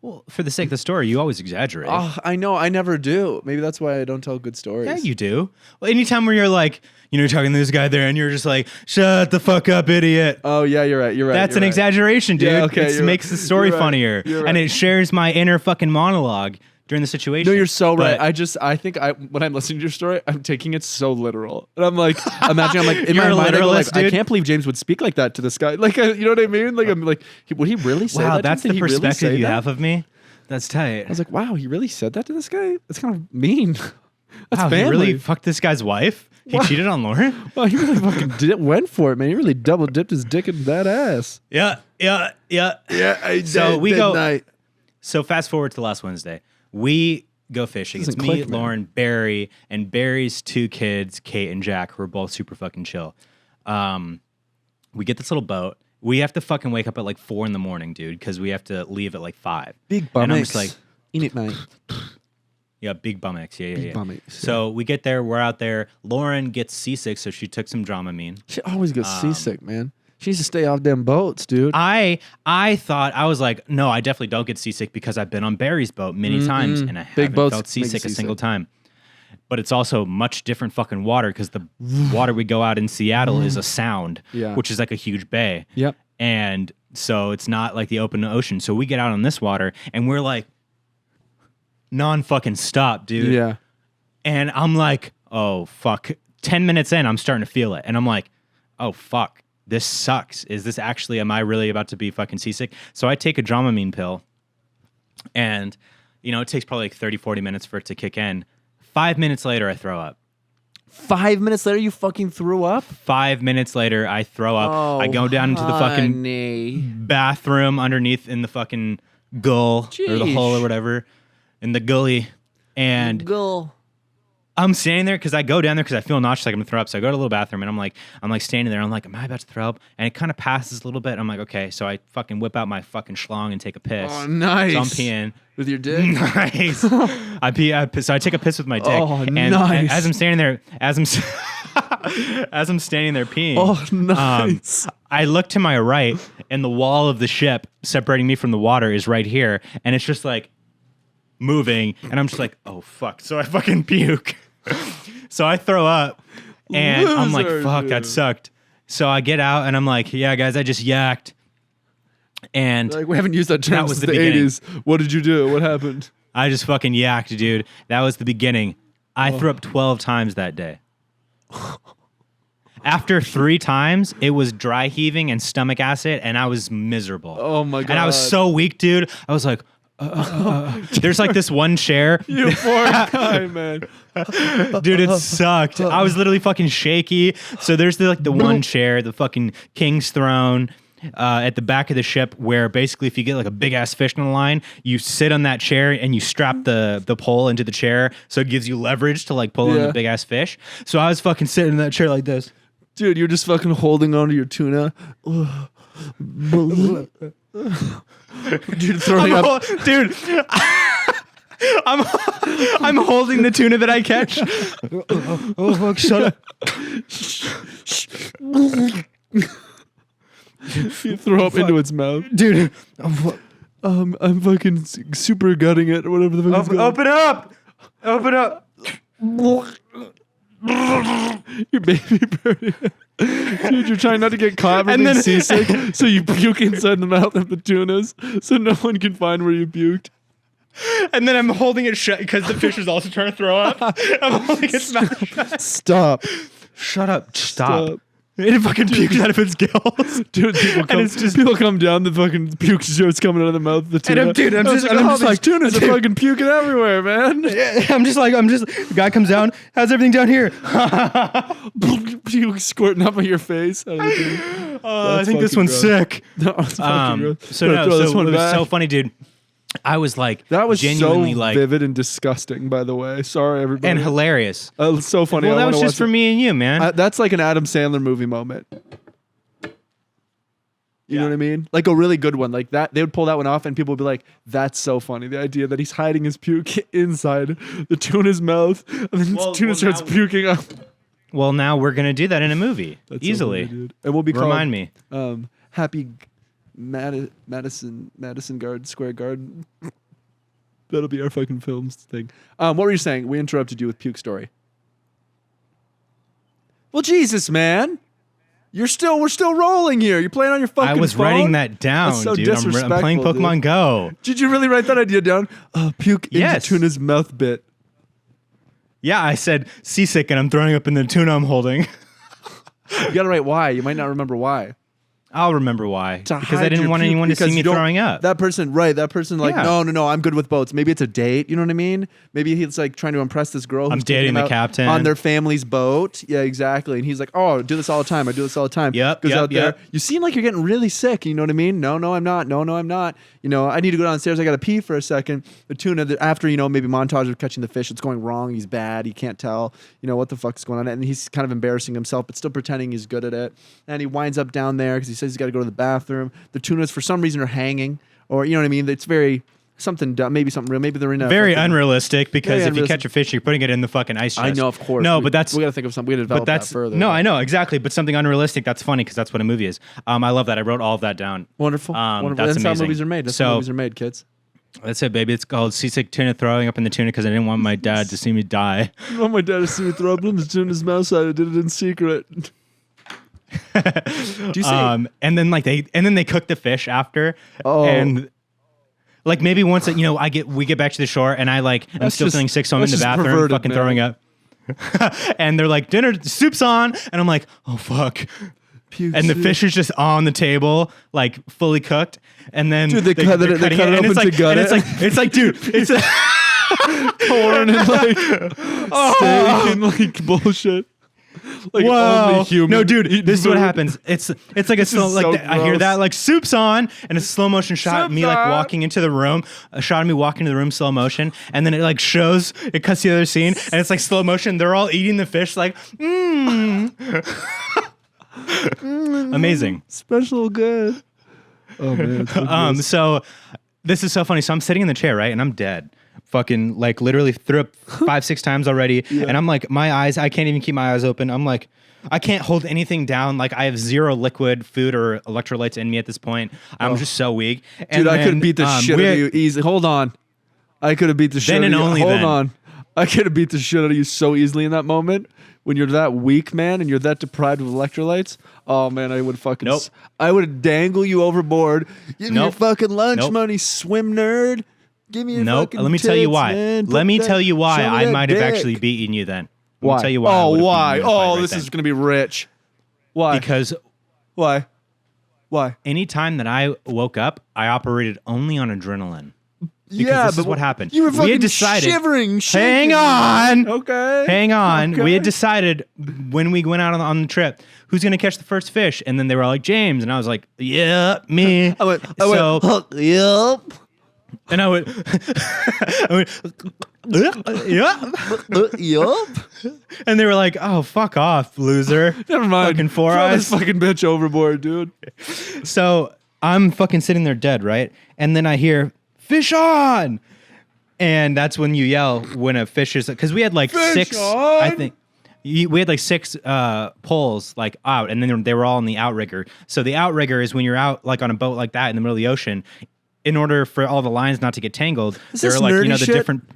Speaker 1: Well, for the sake of the story, you always exaggerate.
Speaker 2: Oh, I know. I never do. Maybe that's why I don't tell good stories.
Speaker 1: Yeah, you do. Well, anytime where you're like, you're talking to this guy there and you're just like, shut the fuck up, idiot.
Speaker 2: Oh, yeah, you're right. You're right.
Speaker 1: That's
Speaker 2: you're
Speaker 1: an
Speaker 2: right.
Speaker 1: exaggeration, dude.
Speaker 2: Yeah, okay,
Speaker 1: It
Speaker 2: you're
Speaker 1: makes
Speaker 2: right.
Speaker 1: the story
Speaker 2: You're right.
Speaker 1: funnier.
Speaker 2: You're
Speaker 1: And
Speaker 2: right.
Speaker 1: it shares my inner fucking monologue during the situation.
Speaker 2: No, you're so right.
Speaker 1: But
Speaker 2: I think when I'm listening to your story, I'm taking it so literal. And I'm like, in my
Speaker 1: You're a
Speaker 2: mind, I go like,
Speaker 1: literalist,
Speaker 2: I
Speaker 1: dude.
Speaker 2: can't believe James would speak like that to this guy. Like, you know what I mean? Like, I'm like, would he really say that?
Speaker 1: wow,
Speaker 2: to
Speaker 1: that's
Speaker 2: him?
Speaker 1: the
Speaker 2: Did he really
Speaker 1: perspective
Speaker 2: say
Speaker 1: you
Speaker 2: that?
Speaker 1: have of me. That's tight.
Speaker 2: I was like, wow, he really said that to this guy? That's kind of mean. That's
Speaker 1: Wow,
Speaker 2: family.
Speaker 1: he really fucked this guy's wife? He cheated on Lauren?
Speaker 2: Wow, he really fucking went for it, man. He really double dipped his dick in that ass.
Speaker 1: Yeah.
Speaker 2: Yeah, I
Speaker 1: So we go-
Speaker 2: Night.
Speaker 1: So fast forward to last Wednesday. We go fishing. It's
Speaker 2: Doesn't
Speaker 1: me,
Speaker 2: click, man.
Speaker 1: Lauren, Barry, and Barry's two kids, Kate and Jack, who are both super fucking chill. We get this little boat. We have to fucking wake up at like 4 a.m, dude, because we have to leave at like 5.
Speaker 2: Big bum
Speaker 1: And I'm
Speaker 2: X.
Speaker 1: just like,
Speaker 2: in it, mate.
Speaker 1: yeah, big bum X. Yeah.
Speaker 2: Big bum X, yeah.
Speaker 1: So we get there. We're out there. Lauren gets seasick, so she took some Dramamine.
Speaker 2: She always gets seasick, man. She needs to stay off them boats, dude.
Speaker 1: I thought, I was like, no, I definitely don't get seasick because I've been on Barry's boat many times and I haven't
Speaker 2: boats
Speaker 1: felt
Speaker 2: make you
Speaker 1: seasick a single
Speaker 2: seasick.
Speaker 1: time. But it's also much different fucking water because the water we go out in Seattle is a sound,
Speaker 2: Yeah.
Speaker 1: which is like a huge bay.
Speaker 2: Yep.
Speaker 1: And so it's not like the open ocean. So we get out on this water and we're like non-fucking stop, dude.
Speaker 2: Yeah.
Speaker 1: And I'm like, oh, fuck. 10 minutes in, I'm starting to feel it. And I'm like, oh, fuck. This sucks. Is this actually, am I really about to be fucking seasick? So I take a Dramamine pill. And, it takes probably like 30, 40 minutes for it to kick in. 5 minutes later, I throw up.
Speaker 2: 5 minutes later, you fucking threw up?
Speaker 1: 5 minutes later, I throw up. I go down into the fucking
Speaker 2: honey.
Speaker 1: bathroom underneath in the fucking gull or the
Speaker 2: Jeez.
Speaker 1: hole or whatever. In the gully. And I'm standing there because I go down there because I feel nauseous, like I'm gonna throw up. So I go to the little bathroom and I'm like standing there. I'm like, am I about to throw up? And it kind of passes a little bit. I'm like, okay. So I fucking whip out my fucking schlong and take a piss.
Speaker 2: Oh, nice.
Speaker 1: So I'm peeing
Speaker 2: with your dick.
Speaker 1: Nice. I pee. So I take a piss with my dick.
Speaker 2: Oh,
Speaker 1: and
Speaker 2: nice.
Speaker 1: As I'm standing there, as I'm standing there peeing.
Speaker 2: Oh, nice.
Speaker 1: I look to my right, and the wall of the ship separating me from the water is right here, and it's just like moving, and I'm just like, oh fuck. So I fucking puke. So I throw up, and I'm like, fuck, that sucked. So I get out, and I'm like, yeah, guys, I just yacked. And
Speaker 2: like, we haven't used that term since the
Speaker 1: beginning.
Speaker 2: 80s. What did you do? What happened?
Speaker 1: I just fucking yacked, dude. That was the beginning. I threw up 12 times that day. After 3 times, it was dry heaving and stomach acid, and I was miserable.
Speaker 2: Oh my god!
Speaker 1: And I was so weak, dude. I was like, there's like this one chair.
Speaker 2: You poor guy, man.
Speaker 1: Dude, it sucked. I was literally fucking shaky. So there's the one chair, the fucking king's throne. At the back of the ship, where basically if you get like a big ass fish on the line, you sit on that chair and you strap the pole into the chair, so it gives you leverage to like pull in the big ass fish. So I was fucking sitting in that chair like this. Dude,
Speaker 2: you're just fucking holding onto your tuna. Dude, throwing up.
Speaker 1: Dude, I'm holding the tuna that I catch. Oh fuck! Shut up.
Speaker 2: You throw up into its mouth,
Speaker 1: dude.
Speaker 2: I'm fucking super gutting it, or whatever the fuck.
Speaker 1: Open up! Open up!
Speaker 2: Your baby birdie. Dude, you're trying not to get caught from being seasick, so you puke inside the mouth of the tunas, so no one can find where you puked.
Speaker 1: And then I'm holding it shut because the fish is also trying to throw up. I'm holding its mouth shut.
Speaker 2: Stop.
Speaker 1: Shut up. Stop. It fucking pukes out of its gills.
Speaker 2: Dude, people come down, the fucking puke starts coming out of the mouth of the tuna.
Speaker 1: And I'm just like,
Speaker 2: tunas are fucking puking everywhere, man.
Speaker 1: The guy comes down, how's everything down here?
Speaker 2: Puke squirting up on your face.
Speaker 1: I think this one's sick.
Speaker 2: No, it's fucking gross.
Speaker 1: So it was so funny, dude. I was like,
Speaker 2: that was
Speaker 1: genuinely
Speaker 2: so
Speaker 1: like
Speaker 2: vivid and disgusting, by the way. Sorry, everybody.
Speaker 1: And hilarious.
Speaker 2: It's so funny.
Speaker 1: Well, that was just for me and you, man.
Speaker 2: That's like an Adam Sandler movie moment. You know what I mean? Like a really good one. Like that, they would pull that one off, and people would be like, "That's so funny." The idea that he's hiding his puke inside the tuna's mouth, and then the tuna starts puking up.
Speaker 1: Well, now we're gonna do that in a movie easily.
Speaker 2: So funny, dude. And we'll be
Speaker 1: Remind me.
Speaker 2: Happy Madison Square Garden. That'll be our fucking films thing. What were you saying? We interrupted you with puke story. Well, Jesus, man. We're still rolling here. You're playing on your fucking phone?
Speaker 1: I was writing that down,
Speaker 2: That's so
Speaker 1: dude. I'm playing Pokemon
Speaker 2: dude.
Speaker 1: Go.
Speaker 2: Did you really write that idea down? Puke into tuna's mouth bit.
Speaker 1: Yeah, I said seasick and I'm throwing up in the tuna I'm holding.
Speaker 2: You gotta write why. You might not remember why.
Speaker 1: I'll remember why. Because I didn't want anyone to see me throwing up.
Speaker 2: That person, like, no, I'm good with boats. Maybe it's a date, you know what I mean? Maybe he's like trying to impress this girl.
Speaker 1: I'm dating the captain.
Speaker 2: On their family's boat. Yeah, exactly. And he's like, oh, I do this all the time.
Speaker 1: Yep,
Speaker 2: Goes out there. You seem like you're getting really sick. You know what I mean? No, I'm not. No, I'm not. You know, I need to go downstairs. I got to pee for a second. The tuna, after, maybe montage of catching the fish, it's going wrong. He's bad. He can't tell, what the fuck's going on. And he's kind of embarrassing himself, but still pretending he's good at it. And he winds up down there because he says he's got to go to the bathroom. The tunas, for some reason, are hanging, or you know what I mean. It's very something dumb, maybe something real. Maybe they're in a
Speaker 1: very unrealistic because if you catch a fish, you're putting it in the fucking ice chest.
Speaker 2: I know, of course.
Speaker 1: No, but that's
Speaker 2: we got to think of something. We got to develop that further.
Speaker 1: No, I know exactly, but something unrealistic. That's funny because that's what a movie is. I love that. I wrote all of that down.
Speaker 2: Wonderful. Wonderful. That's how movies are made. That's how movies are made, kids.
Speaker 1: That's it, baby. It's called Seasick Tuna Throwing Up in the Tuna because I didn't want my dad to see me die.
Speaker 2: I didn't want my dad to see me throw up in the tuna's mouth, so I did it in secret.
Speaker 1: Do you see? And then they cook the fish after.
Speaker 2: Oh.
Speaker 1: And like maybe once we get back to the shore and I'm still feeling sick, so I'm in the bathroom fucking throwing up. And they're like, soup's on, and I'm like, oh fuck. And the fish is just on the table, like fully cooked. And then
Speaker 2: dude, they cut it open to gut it.
Speaker 1: It's like, dude, it's
Speaker 2: corn and like steak and like bullshit. Like
Speaker 1: Whoa.
Speaker 2: only human.
Speaker 1: No, dude, this is what happens. It's like a slow, like
Speaker 2: so
Speaker 1: I hear
Speaker 2: gross.
Speaker 1: that like soup's on, and it's a slow motion shot of me like
Speaker 2: Soup's on.
Speaker 1: walking into the room, a shot of me walking into the room slow motion, and then it like shows, it cuts the other scene, and it's like slow motion. They're all eating the fish, like amazing.
Speaker 2: Special good. Oh man.
Speaker 1: So this is so funny. So I'm sitting in the chair, right, and I'm dead. Fucking like literally threw up 5-6 times already, and I'm like, my eyes, I can't even keep my eyes open. I'm like, I can't hold anything down. Like I have zero liquid, food, or electrolytes in me at this point. I'm just so weak. And
Speaker 2: Dude, I could
Speaker 1: then,
Speaker 2: beat the shit out of you easy. Hold on. I could have beat the shit
Speaker 1: Then
Speaker 2: out of
Speaker 1: and
Speaker 2: you.
Speaker 1: only
Speaker 2: Hold
Speaker 1: then.
Speaker 2: on. I could have beat the shit out of you so easily in that moment. When you're that weak, man, and you're that deprived of electrolytes, oh man, I would fucking
Speaker 1: Nope.
Speaker 2: I would dangle you overboard. Give me your
Speaker 1: Nope.
Speaker 2: fucking lunch
Speaker 1: Nope.
Speaker 2: money, swim nerd. Give me your
Speaker 1: Nope.
Speaker 2: fucking
Speaker 1: Let me tell you
Speaker 2: tits,
Speaker 1: why.
Speaker 2: man.
Speaker 1: Let me tell you why
Speaker 2: show me
Speaker 1: I
Speaker 2: that
Speaker 1: might have
Speaker 2: dick.
Speaker 1: actually beaten you then. Let
Speaker 2: Why?
Speaker 1: me tell you why. I
Speaker 2: Oh,
Speaker 1: would have
Speaker 2: why?
Speaker 1: beaten you in a fight
Speaker 2: Oh,
Speaker 1: right
Speaker 2: this
Speaker 1: then.
Speaker 2: is gonna be rich. Why?
Speaker 1: Because
Speaker 2: Why? Why?
Speaker 1: anytime that I woke up, I operated only on adrenaline. Because
Speaker 2: Yeah,
Speaker 1: this
Speaker 2: but
Speaker 1: is what happened.
Speaker 2: You were
Speaker 1: We
Speaker 2: fucking
Speaker 1: had decided.
Speaker 2: shivering.
Speaker 1: Hang
Speaker 2: shaking.
Speaker 1: on.
Speaker 2: Okay.
Speaker 1: Hang on.
Speaker 2: Okay.
Speaker 1: We had decided when we went out on the trip who's going to catch the first fish. And then they were all like, James. And I was like, yeah, me.
Speaker 2: I went,
Speaker 1: yep. And I went, yeah.
Speaker 2: yup.
Speaker 1: And they were like, oh, fuck off, loser.
Speaker 2: Never mind.
Speaker 1: Fucking four
Speaker 2: Throw
Speaker 1: eyes.
Speaker 2: this fucking bitch overboard, dude.
Speaker 1: So I'm fucking sitting there dead, right? And then I hear, fish on. And that's when you yell when a fish is, because we had like
Speaker 2: Fish
Speaker 1: 6,
Speaker 2: on.
Speaker 1: I think. We had like 6 poles like out, and then they were all in the outrigger. So the outrigger is when you're out like on a boat like that in the middle of the ocean. In order for all the lines not to get tangled,
Speaker 2: Is
Speaker 1: there
Speaker 2: this
Speaker 1: are like, you
Speaker 2: nerdy
Speaker 1: know, the
Speaker 2: shit?
Speaker 1: different.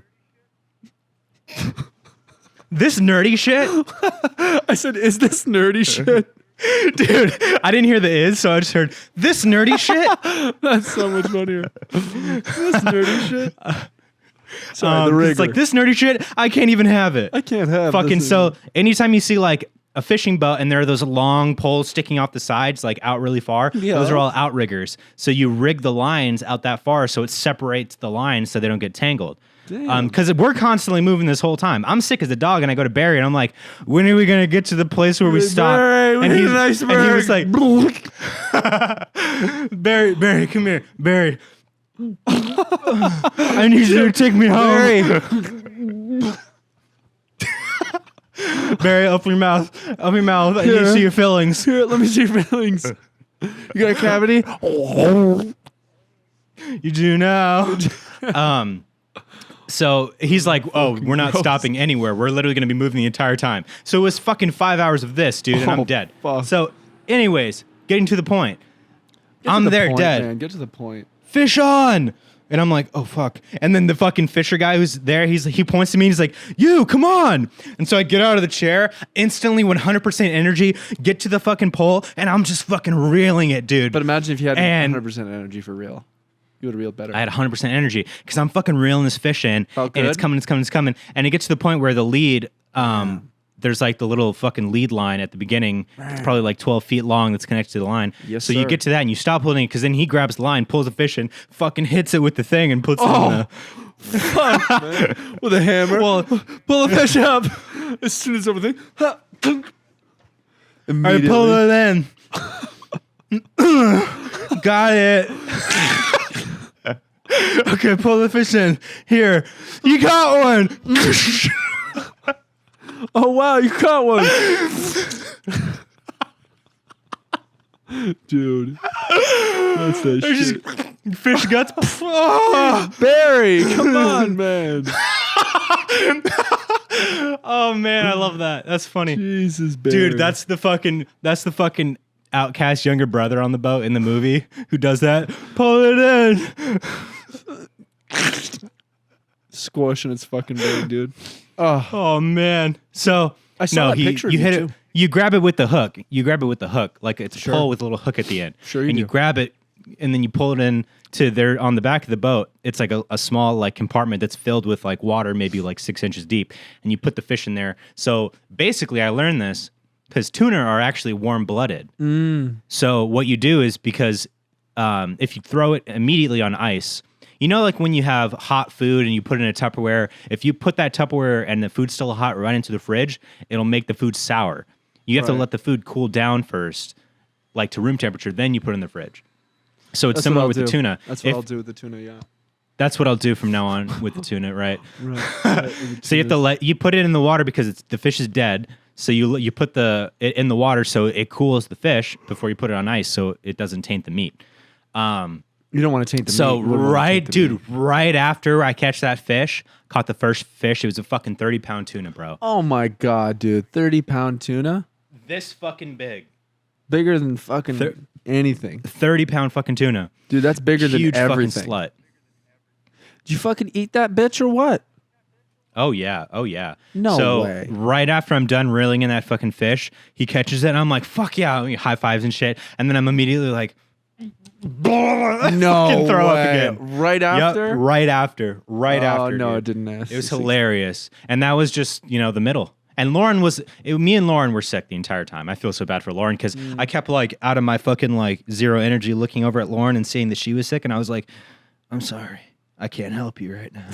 Speaker 1: This nerdy shit?
Speaker 2: I said, is this nerdy shit?
Speaker 1: Dude, I didn't hear the is, so I just heard this nerdy shit.
Speaker 2: That's so much funnier. This nerdy shit. Sorry, the rigor.
Speaker 1: It's like this nerdy shit, I can't even have it.
Speaker 2: I can't have
Speaker 1: Fucking
Speaker 2: this.
Speaker 1: so anytime you see like a fishing boat and there are those long poles sticking off the sides, like out really far,
Speaker 2: Yeah.
Speaker 1: those are all outriggers. So you rig the lines out that far so it separates the lines so they don't get tangled.
Speaker 2: Damn.
Speaker 1: Because we're constantly moving this whole time. I'm sick as a dog, and I go to Barry, and I'm like, "When are we gonna get to the place where we stop?"
Speaker 2: Barry, we
Speaker 1: and,
Speaker 2: need
Speaker 1: he's,
Speaker 2: an iceberg.
Speaker 1: and he was like, "Barry, come here, Barry. I need you to take me home." Barry, open your mouth. Open your mouth. I need to see your fillings.
Speaker 2: Here, let me see your feelings. You got a cavity?
Speaker 1: You do now. So he's like, "Oh, we're not stopping anywhere. We're literally going to be moving the entire time." So it was fucking 5 hours of this, dude, and
Speaker 2: Oh,
Speaker 1: I'm dead.
Speaker 2: fuck.
Speaker 1: So, anyways, getting to the point. I'm there dead.
Speaker 2: Man, get to the point.
Speaker 1: Fish on. And I'm like, oh fuck. And then the fucking fisher guy who's there, he points to me and he's like, you, come on. And so I get out of the chair, instantly 100% energy, get to the fucking pole, and I'm just fucking reeling it, dude.
Speaker 2: But imagine if you had
Speaker 1: And-
Speaker 2: 100% energy for real. You would have reeled better.
Speaker 1: I had 100% energy because I'm fucking reeling this fish in,
Speaker 2: Felt
Speaker 1: and it's
Speaker 2: good?
Speaker 1: coming, it's coming, it's coming. And it gets to the point where the lead, there's like the little fucking lead line at the beginning. It's probably like 12 feet long that's connected to the line.
Speaker 2: Yes,
Speaker 1: so you
Speaker 2: sir.
Speaker 1: get to that and you stop holding it because then he grabs the line, pulls the fish in, fucking hits it with the thing and puts it in the...
Speaker 2: Fuck, man. With a hammer.
Speaker 1: Well,
Speaker 2: pull the fish up. As soon as everything.
Speaker 1: I
Speaker 2: Immediately.
Speaker 1: pulled it in. Got it. Okay, pull the fish in. Here. You got one.
Speaker 2: Oh, wow, you caught one. Dude. That's that
Speaker 1: There's
Speaker 2: shit.
Speaker 1: just fish guts. Oh,
Speaker 2: Barry, come on, man.
Speaker 1: oh, man, I love that. That's funny.
Speaker 2: Jesus, Barry.
Speaker 1: Dude, that's the fucking outcast younger brother on the boat in the movie who does that. Pull it in.
Speaker 2: squashing its fucking brain, dude. Oh,
Speaker 1: Oh man. So
Speaker 2: I saw that picture of
Speaker 1: you
Speaker 2: you,
Speaker 1: hit it.
Speaker 2: too.
Speaker 1: You grab it with the hook. You grab it with the hook, like it's a pole with a little hook at the end.
Speaker 2: Sure you
Speaker 1: and you
Speaker 2: do.
Speaker 1: grab it, and then you pull it in to there on the back of the boat. It's like a small like compartment that's filled with like water, maybe like 6 inches deep, and you put the fish in there. So basically, I learned this because tuna are actually warm-blooded. So what you do is because if you throw it immediately on ice, You know, like when you have hot food and you put it in a Tupperware, if you put that Tupperware and the food's still hot right into the fridge, it'll make the food sour. You have to let the food cool down first, like to room temperature, then you put it in the fridge. So it's similar with the tuna.
Speaker 2: That's what I'll do with the tuna, yeah.
Speaker 1: That's what I'll do from now on with the tuna, right?
Speaker 2: Right.
Speaker 1: So you have to you put it in the water because the fish is dead. So you put it in the water so it cools the fish before you put it on ice so it doesn't taint the meat.
Speaker 2: You don't want to taint the meat.
Speaker 1: So right after I catch that fish, caught the first fish, it was a fucking 30-pound tuna, bro.
Speaker 2: Oh my God, dude. 30-pound tuna?
Speaker 1: This fucking big.
Speaker 2: Bigger than fucking anything.
Speaker 1: 30-pound fucking tuna.
Speaker 2: Dude, that's bigger than everything.
Speaker 1: Huge fucking slut.
Speaker 2: Did you fucking eat that bitch or what?
Speaker 1: Oh yeah.
Speaker 2: No way.
Speaker 1: Right after I'm done reeling in that fucking fish, he catches it and I'm like, fuck yeah, high fives and shit. And then I'm immediately like,
Speaker 2: no
Speaker 1: throw
Speaker 2: way.
Speaker 1: up again.
Speaker 2: Right after?
Speaker 1: Yep, right after.
Speaker 2: Oh, no,
Speaker 1: dude.
Speaker 2: I didn't ask.
Speaker 1: It was hilarious. And that was just, the middle. And me and Lauren were sick the entire time. I feel so bad for Lauren because I kept like out of my fucking like zero energy looking over at Lauren and seeing that she was sick. And I was like, I'm sorry. I can't help you right now.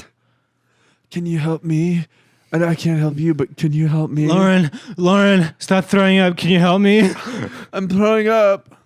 Speaker 2: Can you help me? I can't help you, but can you help me?
Speaker 1: Lauren, stop throwing up. Can you help me?
Speaker 2: I'm throwing up.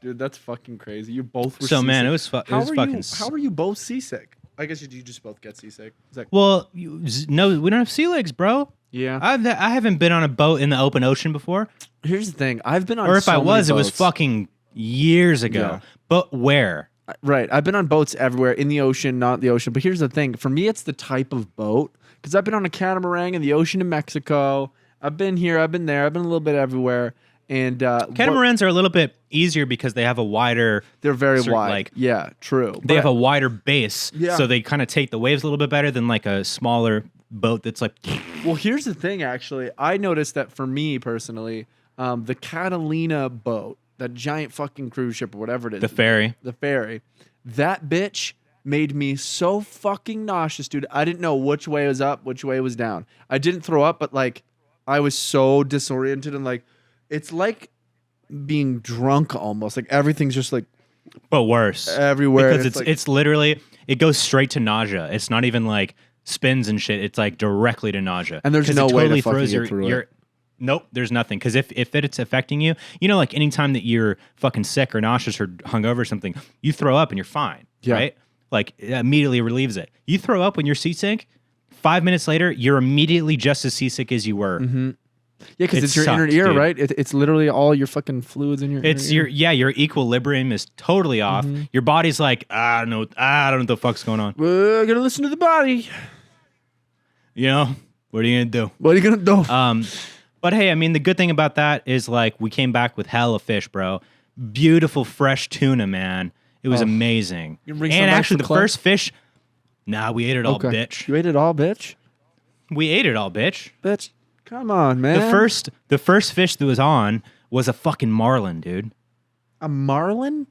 Speaker 2: Dude, that's fucking crazy. You both were
Speaker 1: so
Speaker 2: seasick.
Speaker 1: Man, it was fucking...
Speaker 2: How are you both seasick? I guess you just both get seasick.
Speaker 1: Well, no, we don't have sea legs, bro.
Speaker 2: Yeah.
Speaker 1: I haven't been on a boat in the open ocean before.
Speaker 2: Here's the thing. I've been on
Speaker 1: Or if
Speaker 2: so
Speaker 1: I was, it
Speaker 2: many
Speaker 1: was
Speaker 2: boats.
Speaker 1: fucking years ago.
Speaker 2: Yeah.
Speaker 1: But where?
Speaker 2: Right. I've been on boats everywhere, in the ocean, not the ocean. But here's the thing. For me, it's the type of boat. Because I've been on a catamaran in the ocean in Mexico. I've been here. I've been there. I've been a little bit everywhere. And
Speaker 1: catamarans are a little bit easier because they have a wider...
Speaker 2: They're very wide. Yeah, true.
Speaker 1: They have a wider base.
Speaker 2: Yeah.
Speaker 1: So they kind of take the waves a little bit better than like a smaller boat that's like...
Speaker 2: Well, here's the thing, actually. I noticed that for me, personally, the Catalina boat, that giant fucking cruise ship or whatever it is.
Speaker 1: The ferry.
Speaker 2: That bitch made me so fucking nauseous, dude. I didn't know which way was up, which way was down. I didn't throw up, but like I was so disoriented and like it's like being drunk almost. Like everything's just like
Speaker 1: but worse.
Speaker 2: Everywhere.
Speaker 1: Because it's literally it goes straight to nausea. It's not even like spins and shit. It's like directly to nausea.
Speaker 2: And there's no way to fucking get through it.
Speaker 1: Nope, there's nothing. Because if it's affecting you, like anytime that you're fucking sick or nauseous or hungover or something, you throw up and you're fine, right? Like it immediately relieves it. You throw up when you're seasick, 5 minutes later, you're immediately just as seasick as you were.
Speaker 2: Mm-hmm. Yeah, because it's your inner ear, dude. Right? It's literally all your fucking fluids in your inner ear.
Speaker 1: Your equilibrium is totally off. Mm-hmm. Your body's like, I don't know what the fuck's going on.
Speaker 2: We're gonna listen to the body.
Speaker 1: What are you gonna do?
Speaker 2: What are you gonna do?
Speaker 1: But hey, I mean, the good thing about that is like we came back with hella fish, bro. Beautiful fresh tuna, man. It was amazing. And actually, the first fish. Nah, we ate it all, bitch.
Speaker 2: You ate it all, bitch.
Speaker 1: We ate it all, bitch.
Speaker 2: Bitch, come on, man.
Speaker 1: The first fish that was on was a fucking marlin, dude.
Speaker 2: A marlin?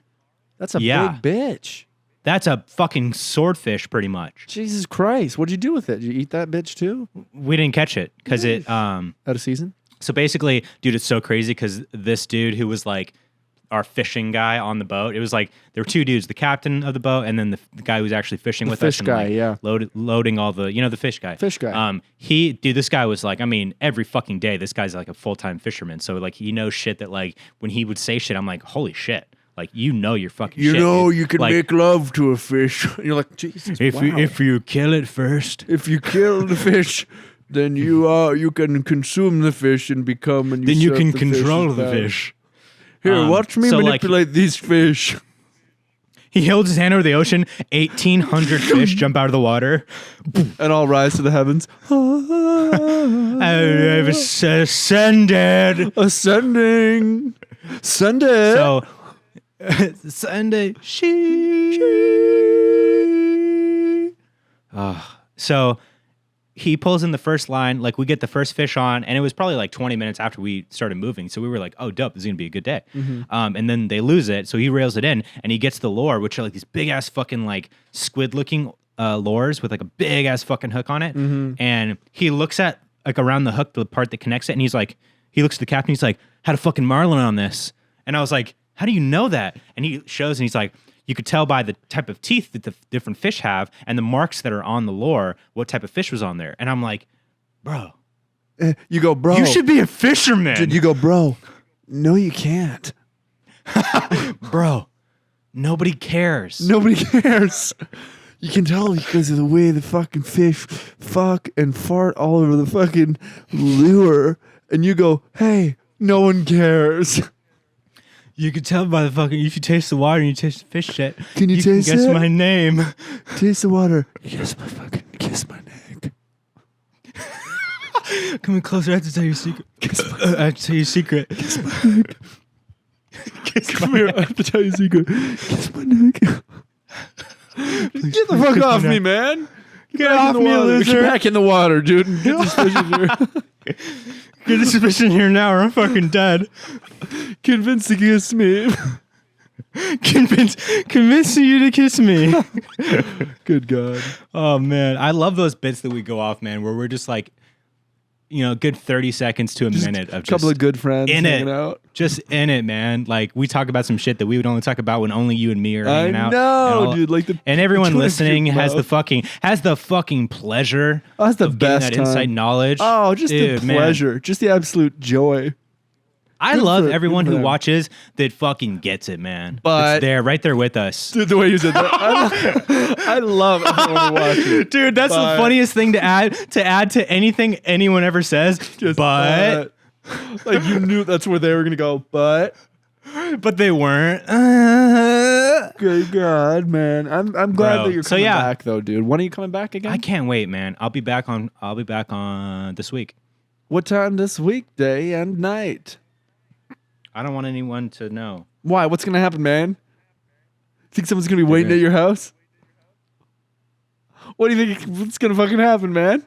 Speaker 2: That's a big bitch.
Speaker 1: That's a fucking swordfish, pretty much.
Speaker 2: Jesus Christ. What'd you do with it? Did you eat that bitch too?
Speaker 1: We didn't catch it because it...
Speaker 2: Out of season?
Speaker 1: So basically, dude, it's so crazy because this dude who was like our fishing guy on the boat, it was like there were two dudes, the captain of the boat and then the guy who was actually fishing with us.
Speaker 2: The fish guy,
Speaker 1: and like loading all the, the fish guy.
Speaker 2: Fish guy.
Speaker 1: This guy was like, I mean, every fucking day, this guy's like a full-time fisherman. So like he knows shit that like when he would say shit, I'm like, holy shit. Like, you're fucking shit.
Speaker 2: You can make love to a fish. You're like, Jesus,
Speaker 1: if you kill it first.
Speaker 2: If you kill the fish, then you can consume the fish and become... And
Speaker 1: then you can control the fish.
Speaker 2: Here, watch me manipulate these fish.
Speaker 1: He holds his hand over the ocean, 1,800 fish jump out of the water.
Speaker 2: And all rise to the heavens.
Speaker 1: I've ascended.
Speaker 2: Ascending. Sunday.
Speaker 1: So... Sunday. So he pulls in the first line, like we get the first fish on, and it was probably like 20 minutes after we started moving. So we were like, oh, dope, this is gonna be a good day. Mm-hmm. And then they lose it, so he rails it in, and he gets the lure, which are like these big ass fucking like squid looking lures with like a big ass fucking hook on it. Mm-hmm. And he looks at like around the hook, the part that connects it, and he looks at the captain, he's like, had a fucking marlin on this. And I was like, how do you know that? And he shows and he's like, you could tell by the type of teeth that the different fish have and the marks that are on the lure what type of fish was on there. And I'm like, bro.
Speaker 2: You go, bro.
Speaker 1: You should be a fisherman.
Speaker 2: Dude, you go, bro. No, you can't.
Speaker 1: Bro, nobody cares.
Speaker 2: Nobody cares. You can tell because of the way the fucking fish fuck and fart all over the fucking lure. And you go, hey, no one cares.
Speaker 1: You can tell by the fucking, if you taste the water and you taste the fish shit.
Speaker 2: Can you taste
Speaker 1: guess
Speaker 2: it?
Speaker 1: my name.
Speaker 2: Taste the water. Kiss my neck.
Speaker 1: Come in closer, I have to tell you a secret. I have to tell you a secret.
Speaker 2: Kiss my neck. Come here, I have to tell you a secret. Kiss my neck. Get the fuck off me, man.
Speaker 1: Get off me, loser.
Speaker 2: Get back in the water, dude. And get this fish in here.
Speaker 1: Get this fish in here now or I'm fucking dead.
Speaker 2: Convince to kiss me.
Speaker 1: Convincing you to kiss me.
Speaker 2: Good God.
Speaker 1: Oh, man. I love those bits that we go off, man, where we're just like, good 30 seconds to a minute of just
Speaker 2: a couple of good friends
Speaker 1: in
Speaker 2: hanging
Speaker 1: it.
Speaker 2: Out.
Speaker 1: Just in it, man. Like, we talk about some shit that we would only talk about when only you and me are hanging out.
Speaker 2: I know, dude. Like
Speaker 1: and everyone listening has the fucking pleasure
Speaker 2: that's the
Speaker 1: of
Speaker 2: best
Speaker 1: getting that inside knowledge.
Speaker 2: Oh, just
Speaker 1: Dude,
Speaker 2: the pleasure.
Speaker 1: Man.
Speaker 2: Just the absolute joy.
Speaker 1: I love everyone who watches that fucking gets it, man.
Speaker 2: But
Speaker 1: it's there, right there with us.
Speaker 2: Dude, the way you said that, I love everyone who watches.
Speaker 1: Dude, that's the funniest thing to add to anything anyone ever says. But
Speaker 2: like you knew that's where they were gonna go, but
Speaker 1: they weren't.
Speaker 2: Good God, man. I'm glad that you're coming back though, dude. When are you coming back again?
Speaker 1: I can't wait, man. I'll be back on this week.
Speaker 2: What time this week? Day and night?
Speaker 1: I don't want anyone to know.
Speaker 2: Why? What's going to happen, man? Think someone's going to be waiting at your house? What do you think? What's going to fucking happen, man?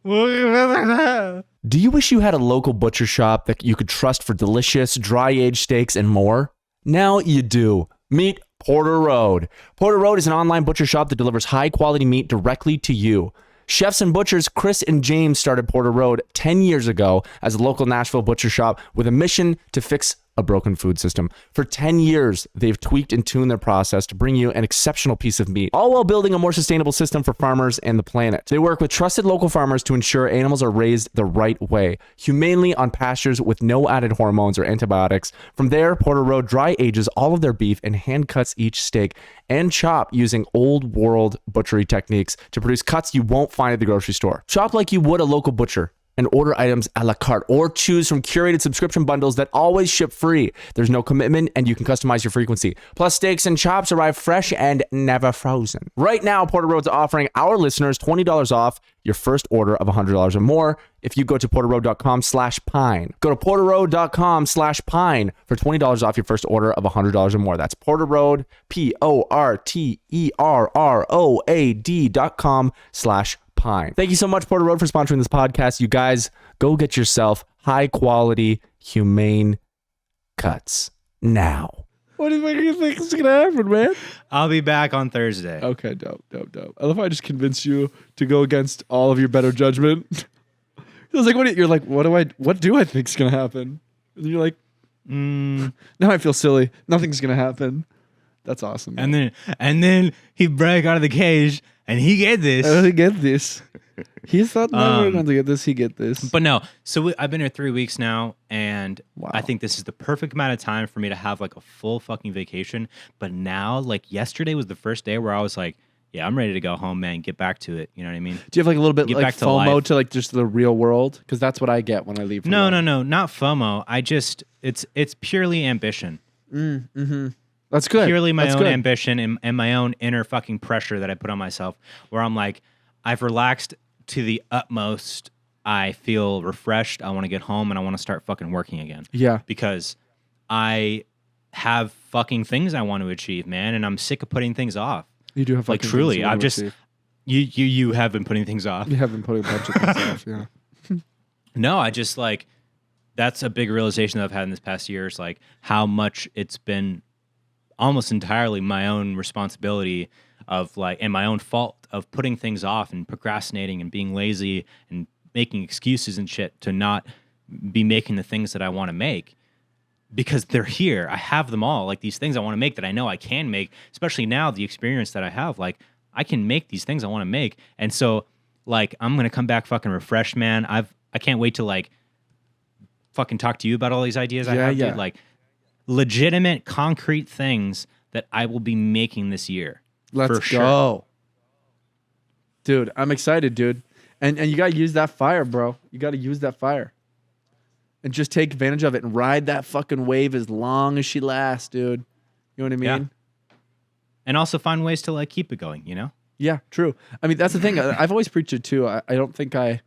Speaker 3: Do you wish you had a local butcher shop that you could trust for delicious, dry-aged steaks and more? Now you do. Meet Porter Road. Porter Road is an online butcher shop that delivers high-quality meat directly to you. Chefs and butchers Chris and James started Porter Road 10 years ago as a local Nashville butcher shop with a mission to fix a broken food system. For 10 years, they've tweaked and tuned their process to bring you an exceptional piece of meat, all while building a more sustainable system for farmers and the planet. They work with trusted local farmers to ensure animals are raised the right way, humanely on pastures with no added hormones or antibiotics. From there, Porter Road dry ages all of their beef and hand cuts each steak and chop using old world butchery techniques to produce cuts you won't find at the grocery store. Shop like you would a local butcher and order items a la carte or choose from curated subscription bundles that always ship free. There's no commitment and you can customize your frequency. Plus, steaks and chops arrive fresh and never frozen. Right now, Porter Road's offering our listeners $20 off your first order of $100 or more if you go to porterroad.com/pine. Go to porterroad.com/pine for $20 off your first order of $100 or more. That's Porter Road, porterroad.com/pine. Thank you so much, Porter Road, for sponsoring this podcast. You guys, go get yourself high quality, humane cuts now.
Speaker 2: What do you think is going to happen, man?
Speaker 1: I'll be back on Thursday.
Speaker 2: Okay, dope. I love how I just convinced you to go against all of your better judgment. I was like, what do I think is going to happen? And you're like, now I feel silly. Nothing's going to happen. That's awesome. Man.
Speaker 1: And then he break out of the cage and he get this.
Speaker 2: He get this. He thought never going to get this. He get this.
Speaker 1: But no. So I've been here 3 weeks now, and wow. I think this is the perfect amount of time for me to have like a full fucking vacation. But now, like yesterday was the first day where I was like, yeah, I'm ready to go home, man. Get back to it. You know what I mean?
Speaker 2: Do you have like a little bit like FOMO to like just the real world? Because that's what I get when I leave.
Speaker 1: No, not FOMO. It's purely ambition.
Speaker 2: Mm-hmm. That's good.
Speaker 1: Purely my own ambition and my own inner fucking pressure that I put on myself, where I'm like, I've relaxed to the utmost. I feel refreshed. I want to get home and I want to start fucking working again.
Speaker 2: Yeah.
Speaker 1: Because I have fucking things I want to achieve, man, and I'm sick of putting things off.
Speaker 2: You do have
Speaker 1: like truly. I've just you have been putting things off.
Speaker 2: You have been putting a bunch of things off. Yeah.
Speaker 1: No, I just like that's a big realization that I've had in this past year is like how much it's been almost entirely my own responsibility of like and my own fault of putting things off and procrastinating and being lazy and making excuses and shit to not be making the things that I want to make. because they're here. I have them all, like these things I want to make that I know I can make, especially now the experience that I have, like I can make these things I want to make. And so like I'm going to come back fucking refreshed, man. I can't wait to like fucking talk to you about all these ideas I have, dude. Like legitimate concrete things that I will be making this year.
Speaker 2: Let's go. Dude, I'm excited, dude. And you got to use that fire, bro. You got to use that fire. And just take advantage of it and ride that fucking wave as long as she lasts, dude. You know what I mean?
Speaker 1: Yeah. And also find ways to like keep it going, you know?
Speaker 2: Yeah, true. I mean, that's the thing. I've always preached it too. I don't think I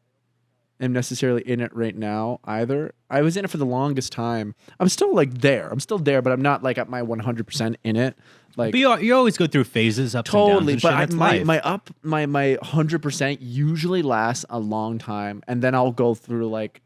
Speaker 2: am necessarily in it right now either. I was in it for the longest time. I'm still like there. I'm still there, but I'm not like at my 100% in it. Like,
Speaker 1: but you always go through phases, ups
Speaker 2: totally.
Speaker 1: and downs.
Speaker 2: And but my 100% usually lasts a long time, and then I'll go through like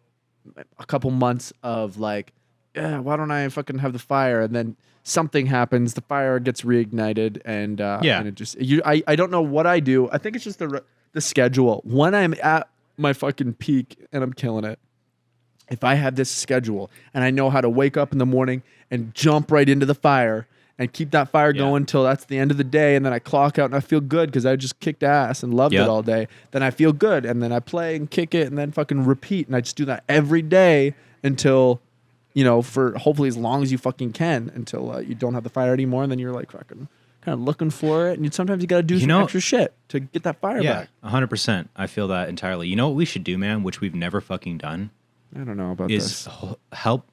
Speaker 2: a couple months of like, yeah, why don't I fucking have the fire? And then something happens, the fire gets reignited, and and it just I don't know what I do. I think it's just the schedule. When I'm at my fucking peak and I'm killing it, if I have this schedule and I know how to wake up in the morning and jump right into the fire and keep that fire going until that's the end of the day, and then I clock out and I feel good because I just kicked ass and loved it all day, then I feel good, and then I play and kick it and then fucking repeat, and I just do that every day until, you know, for hopefully as long as you fucking can, until you don't have the fire anymore, and then you're like fucking kind of looking for it, and sometimes you got to do some extra shit to get that fire back.
Speaker 1: 100%. I feel that entirely. You know what we should do, man, which we've never fucking done?
Speaker 2: I don't know about this.
Speaker 1: Help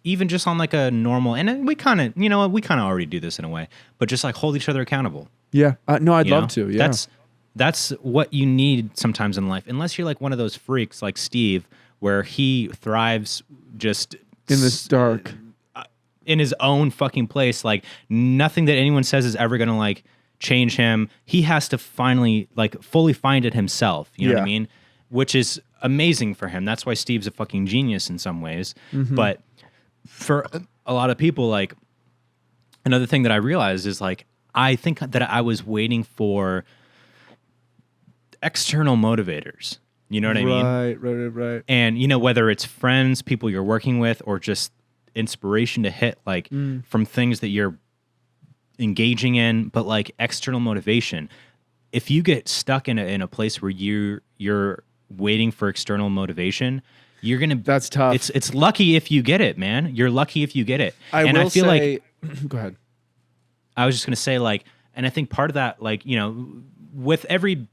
Speaker 1: even just on like a normal, and we kind of, you know, we kind of already do this in a way, but just like hold each other accountable.
Speaker 2: Yeah. No, I'd love to. Yeah.
Speaker 1: That's what you need sometimes in life, unless you're like one of those freaks like Steve, where he thrives just
Speaker 2: in the dark,
Speaker 1: in his own fucking place. Like nothing that anyone says is ever going to like change him. He has to finally like fully find it himself. You know what I mean? Which is amazing for him. That's why Steve's a fucking genius in some ways. Mm-hmm. But for a lot of people, like another thing that I realized is like, I think that I was waiting for external motivators. You know what I mean?
Speaker 2: Right.
Speaker 1: And, you know, whether it's friends, people you're working with, or just inspiration to hit, like from things that you're engaging in, but like external motivation. If you get stuck in a place where you're waiting for external motivation, you're gonna.
Speaker 2: That's tough.
Speaker 1: It's lucky if you get it, man. You're lucky if you get it. I feel like.
Speaker 2: Go ahead.
Speaker 1: I was just gonna say, like, and I think part of that, like, you know, with every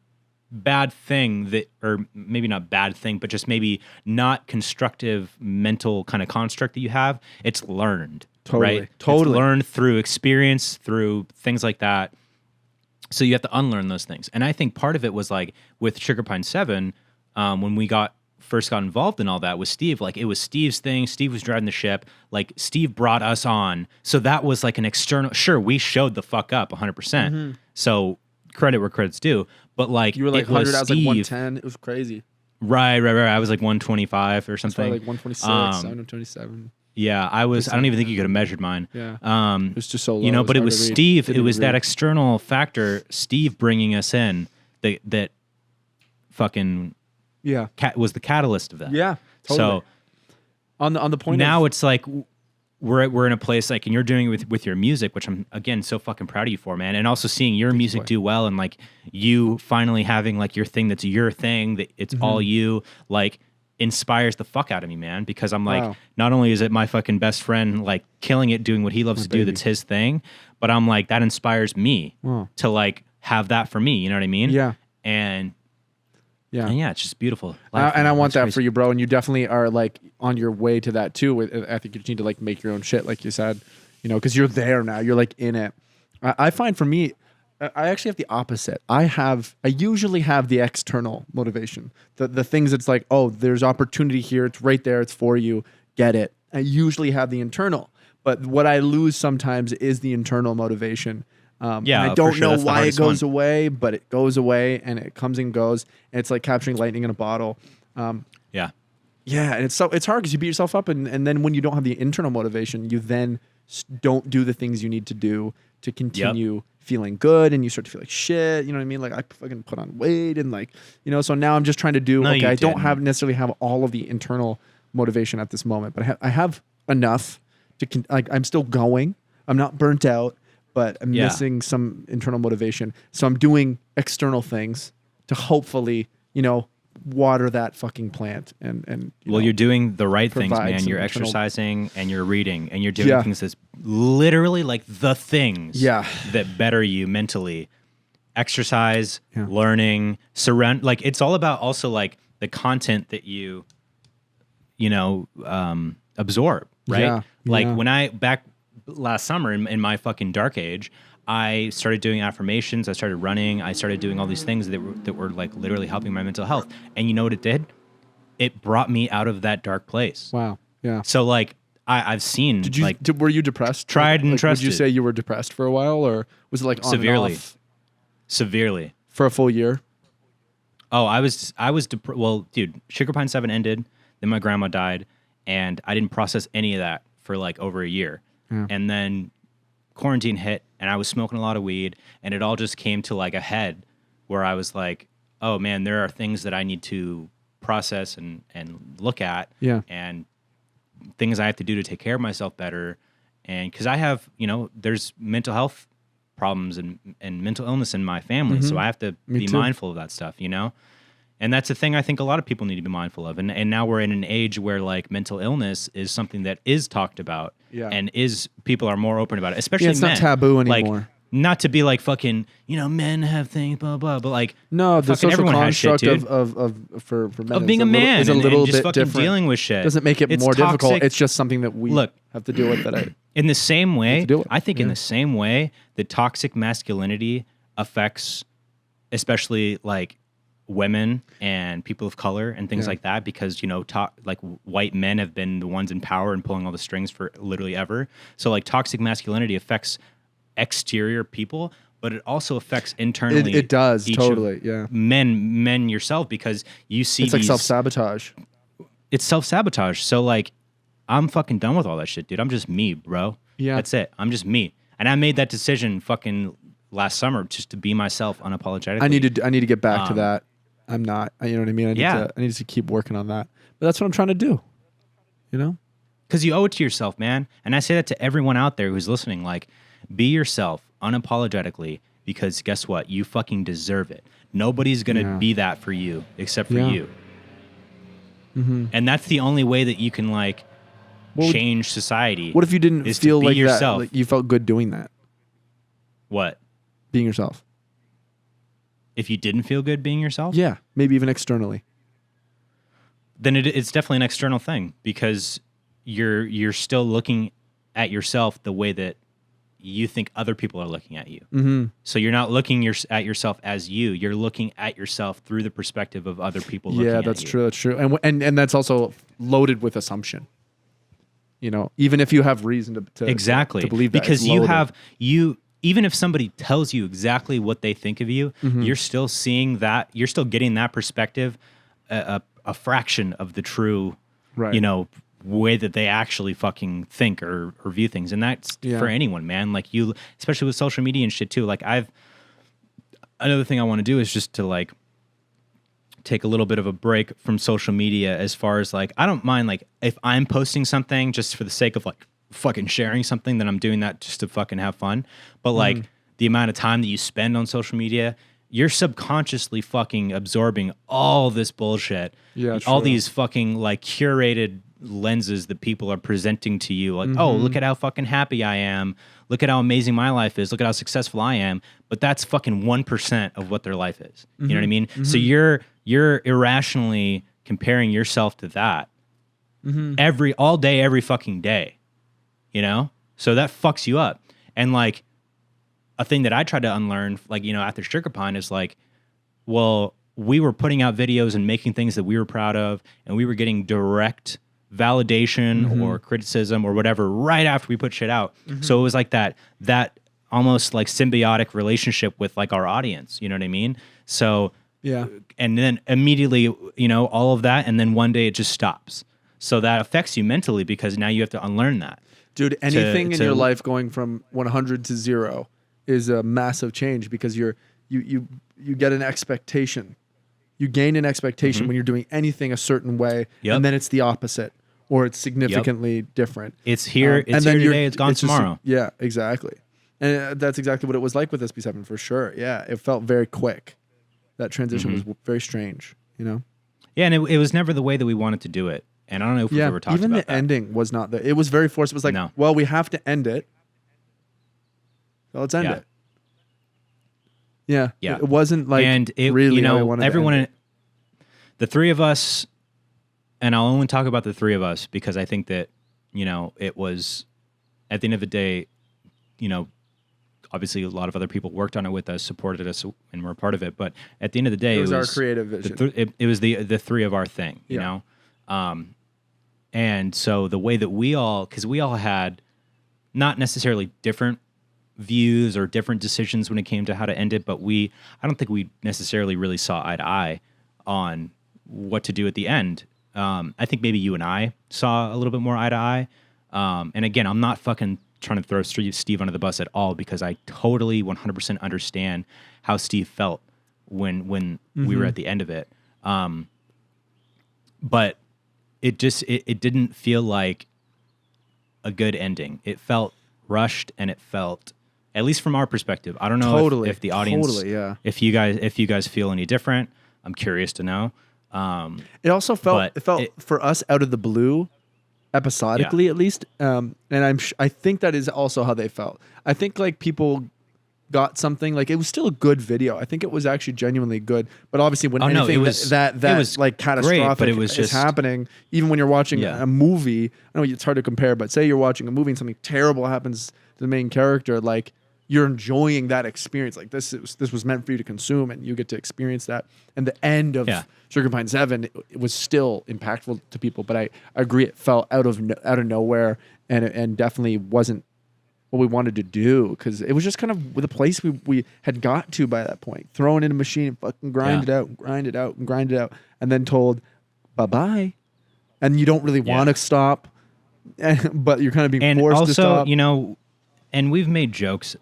Speaker 1: bad thing that, or maybe not bad thing, but just maybe not constructive mental kind of construct that you have, it's learned.
Speaker 2: Totally.
Speaker 1: Right? Totally. It's learned through experience, through things like that. So you have to unlearn those things. And I think part of it was like with Sugar Pine 7, when we first got involved in all that with Steve, like it was Steve's thing. Steve was driving the ship. Like Steve brought us on. So that was like an external, sure, we showed the fuck up 100%. Mm-hmm. So credit where credit's due. But like,
Speaker 2: you were like 100, I was like 110. It was crazy.
Speaker 1: Right. I was like 125 or something.
Speaker 2: Like 126, 127.
Speaker 1: Yeah, I don't even think you could have measured mine.
Speaker 2: Yeah. It was just so low.
Speaker 1: You know, but it was Steve. It was that external factor, Steve bringing us in, that fucking was the catalyst of that.
Speaker 2: Yeah, totally.
Speaker 1: So
Speaker 2: on the point
Speaker 1: now it's like we're in a place like, and you're doing it with your music, which I'm again so fucking proud of you for, man. And also seeing your music do well, and like you finally having like your thing that's your thing, that it's all you, like inspires the fuck out of me, man. Because I'm like, not only is it my fucking best friend like killing it, doing what he loves to do, that's his thing, but I'm like, that inspires me to like have that for me. You know what I mean?
Speaker 2: Yeah.
Speaker 1: And it's just beautiful.
Speaker 2: And I want that crazy for you, bro. And you definitely are like on your way to that too. I think you just need to like make your own shit, like you said, you know, because you're there now. You're like in it. I find for me, I actually have the opposite. I usually have the external motivation, the things that's like, oh, there's opportunity here. It's right there. It's for you. Get it. I usually have the internal, but what I lose sometimes is the internal motivation. And I don't know why it goes away, but it goes away and it comes and goes. And it's like capturing lightning in a bottle.
Speaker 1: Yeah.
Speaker 2: And it's hard because you beat yourself up. And then when you don't have the internal motivation, you then don't do the things you need to do to continue feeling good. And you start to feel like shit. You know what I mean? Like I fucking put on weight and like, you know, so now I'm just trying to do, I don't necessarily have all of the internal motivation at this moment, but I have enough to I'm still going. I'm not burnt out, but I'm missing some internal motivation. So I'm doing external things to hopefully, water that fucking plant and
Speaker 1: you're doing the right things, man. You're exercising and you're reading and you're doing things that's literally like the things that better you mentally. Exercise, learning, surround. Like it's all about also like the content that you absorb, right?
Speaker 2: Yeah,
Speaker 1: like when back last summer in my fucking dark age, I started doing affirmations. I started running. I started doing all these things that were like literally helping my mental health. And you know what it did? It brought me out of that dark place.
Speaker 2: Wow. Yeah.
Speaker 1: So like I've seen.
Speaker 2: Were you depressed?
Speaker 1: Tried and trusted.
Speaker 2: Would you say you were depressed for a while, or was it like on
Speaker 1: severely?
Speaker 2: And off?
Speaker 1: Severely.
Speaker 2: For a full year?
Speaker 1: Oh, I was well, dude, Sugar Pine 7 ended, then my grandma died, and I didn't process any of that for like over a year. Yeah. And then quarantine hit, and I was smoking a lot of weed, and it all just came to like a head where I was like, oh man, there are things that I need to process and look at, and things I have to do to take care of myself better. And because I have, there's mental health problems and mental illness in my family. So I have to be mindful of that stuff, And that's a thing I think a lot of people need to be mindful of. And now we're in an age where like mental illness is something that is talked about and people are more open about it, especially men.
Speaker 2: It's not taboo anymore.
Speaker 1: Like, not to be like fucking, men have things, blah, blah, but like,
Speaker 2: no, the social construct
Speaker 1: shit,
Speaker 2: for men
Speaker 1: of being a man
Speaker 2: is a little
Speaker 1: and just
Speaker 2: bit
Speaker 1: fucking
Speaker 2: different.
Speaker 1: Dealing with shit.
Speaker 2: Doesn't make it more
Speaker 1: toxic.
Speaker 2: Difficult. It's just something that we have to deal with today.
Speaker 1: In the same way, I think in the same way, the toxic masculinity affects especially like women and people of color and things like that, because, like white men have been the ones in power and pulling all the strings for literally ever. So like toxic masculinity affects exterior people, but it also affects internally.
Speaker 2: It does, totally, yeah.
Speaker 1: Men yourself, because you see
Speaker 2: it's like self-sabotage.
Speaker 1: It's self-sabotage. So like, I'm fucking done with all that shit, dude. I'm just me, bro. Yeah. That's it. I'm just me. And I made that decision fucking last summer just to be myself unapologetically.
Speaker 2: I need to get back to that. I'm not. You know what I mean? I need to keep working on that. But that's what I'm trying to do.
Speaker 1: Because you owe it to yourself, man. And I say that to everyone out there who's listening. Like, be yourself unapologetically, because guess what? You fucking deserve it. Nobody's going to be that for you except for you. Mm-hmm. And that's the only way that you can like change society.
Speaker 2: What if you didn't feel like
Speaker 1: yourself?
Speaker 2: That? Like you felt good doing that?
Speaker 1: What?
Speaker 2: Being yourself.
Speaker 1: If you didn't feel good being yourself?
Speaker 2: Yeah, maybe even externally.
Speaker 1: Then it's definitely an external thing, because you're still looking at yourself the way that you think other people are looking at you. Mm-hmm. So you're not looking at yourself as you. You're looking at yourself through the perspective of other people looking at you.
Speaker 2: Yeah, that's true. That's true. And that's also loaded with assumption. Even if you have reason to believe that,
Speaker 1: because even if somebody tells you exactly what they think of you, you're still seeing that, you're still getting that perspective, a fraction of the true, way that they actually fucking think or view things. And that's for anyone, man. Like especially with social media and shit too. Like another thing I want to do is just to like take a little bit of a break from social media, as far as like, I don't mind like if I'm posting something just for the sake of like fucking sharing something, then I'm doing that just to fucking have fun. But like the amount of time that you spend on social media, you're subconsciously fucking absorbing all this bullshit. Yeah, all these fucking like curated lenses that people are presenting to you. Like, oh, look at how fucking happy I am. Look at how amazing my life is. Look at how successful I am. But that's fucking 1% of what their life is. You know what I mean? So you're irrationally comparing yourself to that all day, every fucking day. So that fucks you up. And like a thing that I tried to unlearn, like, after Sugar Pine is like, well, we were putting out videos and making things that we were proud of, and we were getting direct validation or criticism or whatever right after we put shit out. So it was like that almost like symbiotic relationship with like our audience. You know what I mean? So yeah. And then immediately, all of that, and then one day it just stops. So that affects you mentally, because now you have to unlearn that.
Speaker 2: Dude, anything in your life going from 100 to 0 is a massive change, because you get an expectation. You gain an expectation when you're doing anything a certain way, and then it's the opposite, or it's significantly different.
Speaker 1: It's here. It's here today. It's gone tomorrow.
Speaker 2: Yeah, exactly. And that's exactly what it was like with SB7 for sure. Yeah, it felt very quick. That transition was very strange, you know?
Speaker 1: Yeah, and it was never the way that we wanted to do it. And I don't know if we've ever talked about that.
Speaker 2: Even the ending was not it was very forced. It was like, well, we have to end it. So let's end it. Yeah. It wasn't like
Speaker 1: and it,
Speaker 2: really
Speaker 1: you know,
Speaker 2: how I wanted
Speaker 1: everyone,
Speaker 2: to end it.
Speaker 1: The three of us, and I'll only talk about the three of us because I think that, you know, it was, at the end of the day, you know, obviously a lot of other people worked on it with us, supported us, and were a part of it. But at the end of the day,
Speaker 2: it was our creative vision.
Speaker 1: It was the three of our thing, you know? And so the way that because we all had not necessarily different views or different decisions when it came to how to end it, but I don't think we necessarily really saw eye to eye on what to do at the end. I think maybe you and I saw a little bit more eye to eye. And again, I'm not fucking trying to throw Steve under the bus at all, because I totally 100% understand how Steve felt when we were at the end of it. But it just it didn't feel like a good ending. It felt rushed, and it felt, at least from our perspective, I don't know if the audience, if you guys feel any different. I'm curious to know.
Speaker 2: It also felt for us out of the blue, episodically at least, and I think that is also how they felt. I think like people got something, like it was still a good video. I think it was actually genuinely good, but obviously when anything that was like catastrophic great, but it was just happening, even when you're watching a movie, I know it's hard to compare, but say you're watching a movie and something terrible happens to the main character, like you're enjoying that experience. Like this was meant for you to consume, and you get to experience that. And the end of Sugar Pine 7, it was still impactful to people, but I agree it fell out of nowhere, and definitely wasn't what we wanted to do, because it was just kind of the place we had got to by that point. Thrown in a machine and fucking grind it out, and then told bye-bye. And you don't really want to stop, but you're kind of being forced to stop. And also,
Speaker 1: you know, and we've made jokes,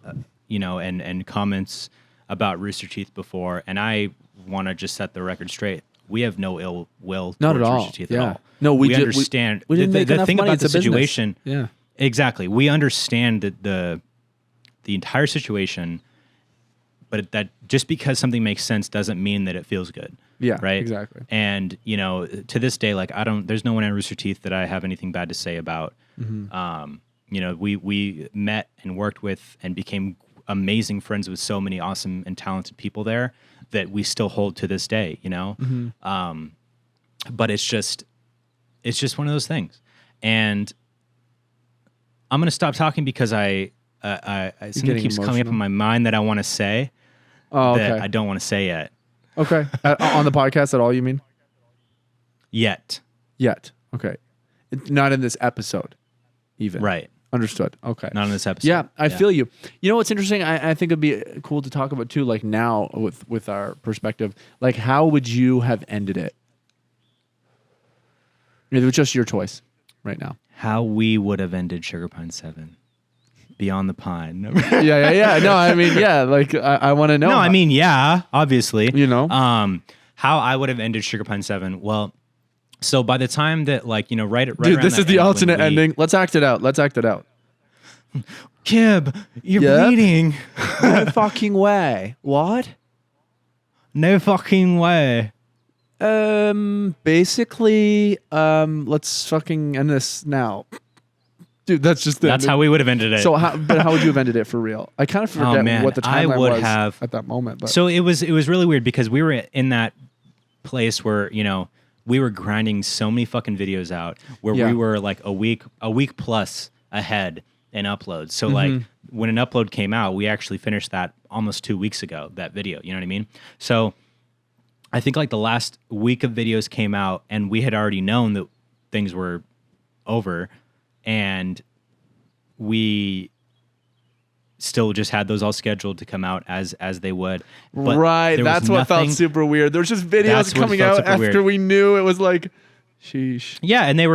Speaker 1: you know, and comments about Rooster Teeth before, and I want to just set the record straight. We have no ill will towards Rooster Teeth at all.
Speaker 2: No,
Speaker 1: we understand.
Speaker 2: We didn't make
Speaker 1: the
Speaker 2: enough
Speaker 1: thing
Speaker 2: money.
Speaker 1: about the situation.
Speaker 2: Yeah.
Speaker 1: Exactly. We understand that the entire situation, but that just because something makes sense doesn't mean that it feels good.
Speaker 2: Yeah.
Speaker 1: Right.
Speaker 2: Exactly.
Speaker 1: And you know, to this day, like there's no one at Rooster Teeth that I have anything bad to say about. You know, we met and worked with and became amazing friends with so many awesome and talented people there that we still hold to this day. You know, but it's just one of those things, and I'm gonna stop talking because something keeps coming up in my mind that I want to say that I don't want to say yet.
Speaker 2: Okay, on the podcast at all? You mean?
Speaker 1: Yet.
Speaker 2: Okay, not in this episode, even.
Speaker 1: Right.
Speaker 2: Understood. Okay.
Speaker 1: Not in this episode.
Speaker 2: Yeah, I feel you. You know what's interesting? I think it'd be cool to talk about too. Like now, with our perspective, like how would you have ended it? It was just your choice right now.
Speaker 1: How we would have ended Sugar Pine 7. Beyond the Pine.
Speaker 2: Yeah. No, I mean, yeah, like I want to know.
Speaker 1: No, I mean, yeah, obviously.
Speaker 2: You know?
Speaker 1: How I would have ended Sugar Pine 7. Well, so by the time that, like, you know, right
Speaker 2: Dude,
Speaker 1: around
Speaker 2: this is the alternate ending. Let's act it out.
Speaker 1: Kib, you're bleeding.
Speaker 2: No fucking way. What?
Speaker 1: No fucking way.
Speaker 2: Basically, let's fucking end this now. Dude, that's
Speaker 1: how we would have ended it.
Speaker 2: So how would you have ended it for real? I kind of forget what the timeline was at that moment. But.
Speaker 1: So it was really weird because we were in that place where, you know, we were grinding so many fucking videos out where we were like a week plus ahead in uploads. So like when an upload came out, we actually finished that almost 2 weeks ago, that video, you know what I mean? So I think like the last week of videos came out and we had already known that things were over, and we still just had those all scheduled to come out as they would. But
Speaker 2: right, that's what felt super weird. There was just videos coming out after we knew. It was like, sheesh.
Speaker 1: Yeah, and they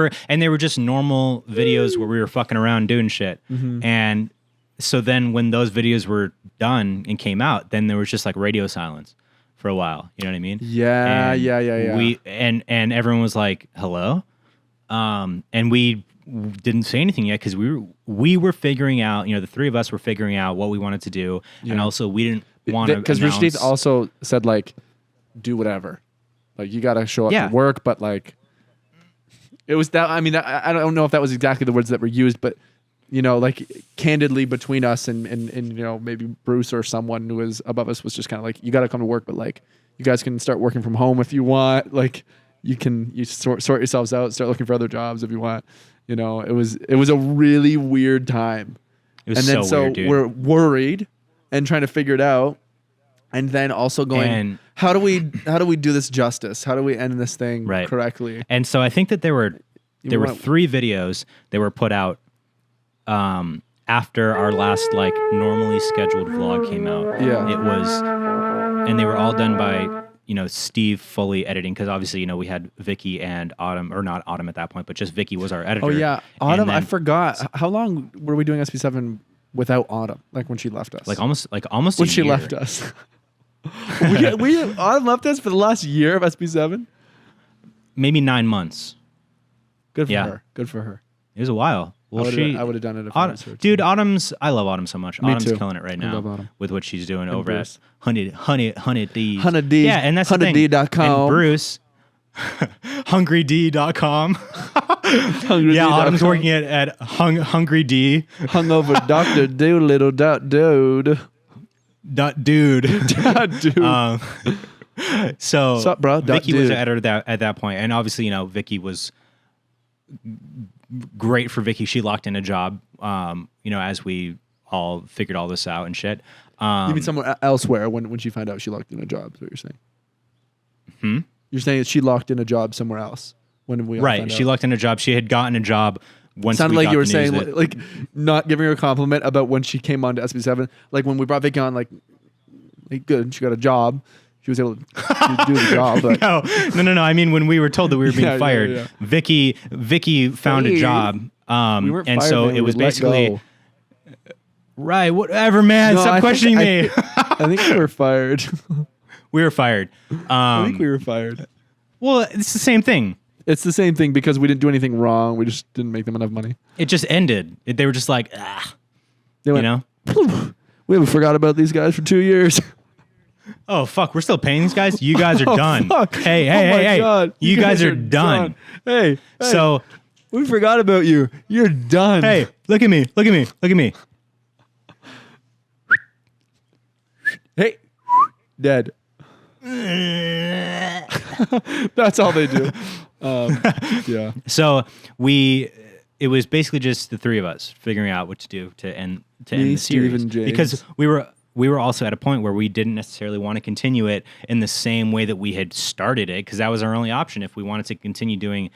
Speaker 1: were just normal videos where we were fucking around doing shit. And so then when those videos were done and came out, then there was just like radio silence for a while. You know what I mean?
Speaker 2: Yeah,
Speaker 1: And
Speaker 2: yeah.
Speaker 1: We and everyone was like, "Hello," and we didn't say anything yet because we were figuring out. You know, the three of us were figuring out what we wanted to do, and also we didn't want to
Speaker 2: because Rooster Teeth also said like, do whatever, like you got to show up to work, but like. It was that. I mean, I don't know if that was exactly the words that were used, but you know, like candidly between us and you know maybe Bruce or someone who was above us was just kind of like, you got to come to work, but like you guys can start working from home if you want. Like you sort yourselves out, start looking for other jobs if you want. You know, it was a really weird time.
Speaker 1: It was weird, dude.
Speaker 2: We're worried and trying to figure it out, and then also going. How do we do this justice? How do we end this thing correctly?
Speaker 1: And so I think that there were 3 videos that were put out after our last like normally scheduled vlog came out.
Speaker 2: Yeah.
Speaker 1: It was, and they were all done by, you know, Steve fully editing, because obviously, you know, we had Vicky and Autumn, or not Autumn at that point, but just Vicky was our editor.
Speaker 2: Oh yeah, Autumn. I forgot. How long were we doing SB7 without Autumn? Like when she left us?
Speaker 1: Like almost
Speaker 2: when she left us. we Autumn left us for the last year of SB7.
Speaker 1: Maybe 9 months.
Speaker 2: Good for her. Good for her.
Speaker 1: It was a while. Well,
Speaker 2: I would have done it if I was her.
Speaker 1: Dude, I love Autumn so much. Autumn's
Speaker 2: too.
Speaker 1: killing it right now with what she's doing over
Speaker 2: Bruce.
Speaker 1: at Honey D.
Speaker 2: D.
Speaker 1: Yeah, and that's the thing.
Speaker 2: HoneyD.com.
Speaker 1: And Bruce, HungryD.com.
Speaker 2: Yeah,
Speaker 1: Autumn's working at Hungry D.
Speaker 2: Hungover Dr. Doolittle dude.
Speaker 1: Dude. So
Speaker 2: what's up, bro?
Speaker 1: Vicky was the editor at that point, and obviously, you know, Vicky was great for Vicky. She locked in a job, you know, as we all figured all this out and shit.
Speaker 2: You mean somewhere elsewhere when she found out she locked in a job? Is what you're saying? You're saying that she locked in a job somewhere else when we all found out.
Speaker 1: She locked in a job. She had gotten a job. Once
Speaker 2: sounded
Speaker 1: we
Speaker 2: like
Speaker 1: got
Speaker 2: you were
Speaker 1: the
Speaker 2: saying
Speaker 1: news
Speaker 2: like not giving her a compliment about when she came on to SB7. Like when we brought Vicky on, like good, she got a job. She was able to do the job. But
Speaker 1: No. I mean, when we were told that we were being fired,
Speaker 2: yeah.
Speaker 1: Vicky found a job.
Speaker 2: We weren't
Speaker 1: and
Speaker 2: fired,
Speaker 1: so
Speaker 2: man.
Speaker 1: it was
Speaker 2: We let
Speaker 1: basically
Speaker 2: go.
Speaker 1: right. Whatever, man. Stop questioning me.
Speaker 2: I think we were fired.
Speaker 1: We were fired.
Speaker 2: I think we were fired.
Speaker 1: Well, it's the same thing.
Speaker 2: It's the same thing because we didn't do anything wrong. We just didn't make them enough money.
Speaker 1: It just ended. They were just like,
Speaker 2: They went,
Speaker 1: you know?
Speaker 2: We forgot about these guys for 2 years.
Speaker 1: Oh, fuck. We're still paying these guys? You guys are done.
Speaker 2: Fuck.
Speaker 1: Hey.
Speaker 2: God.
Speaker 1: You guys are done.
Speaker 2: Hey.
Speaker 1: So
Speaker 2: we forgot about you. You're done.
Speaker 1: Hey, look at me.
Speaker 2: Hey. Dead. That's all they do. Yeah.
Speaker 1: So it was basically just the three of us figuring out what to do to end the series.
Speaker 2: Steve, and James.
Speaker 1: Because we were also at a point where we didn't necessarily want to continue it in the same way that we had started it, because that was our only option. If we wanted to continue doing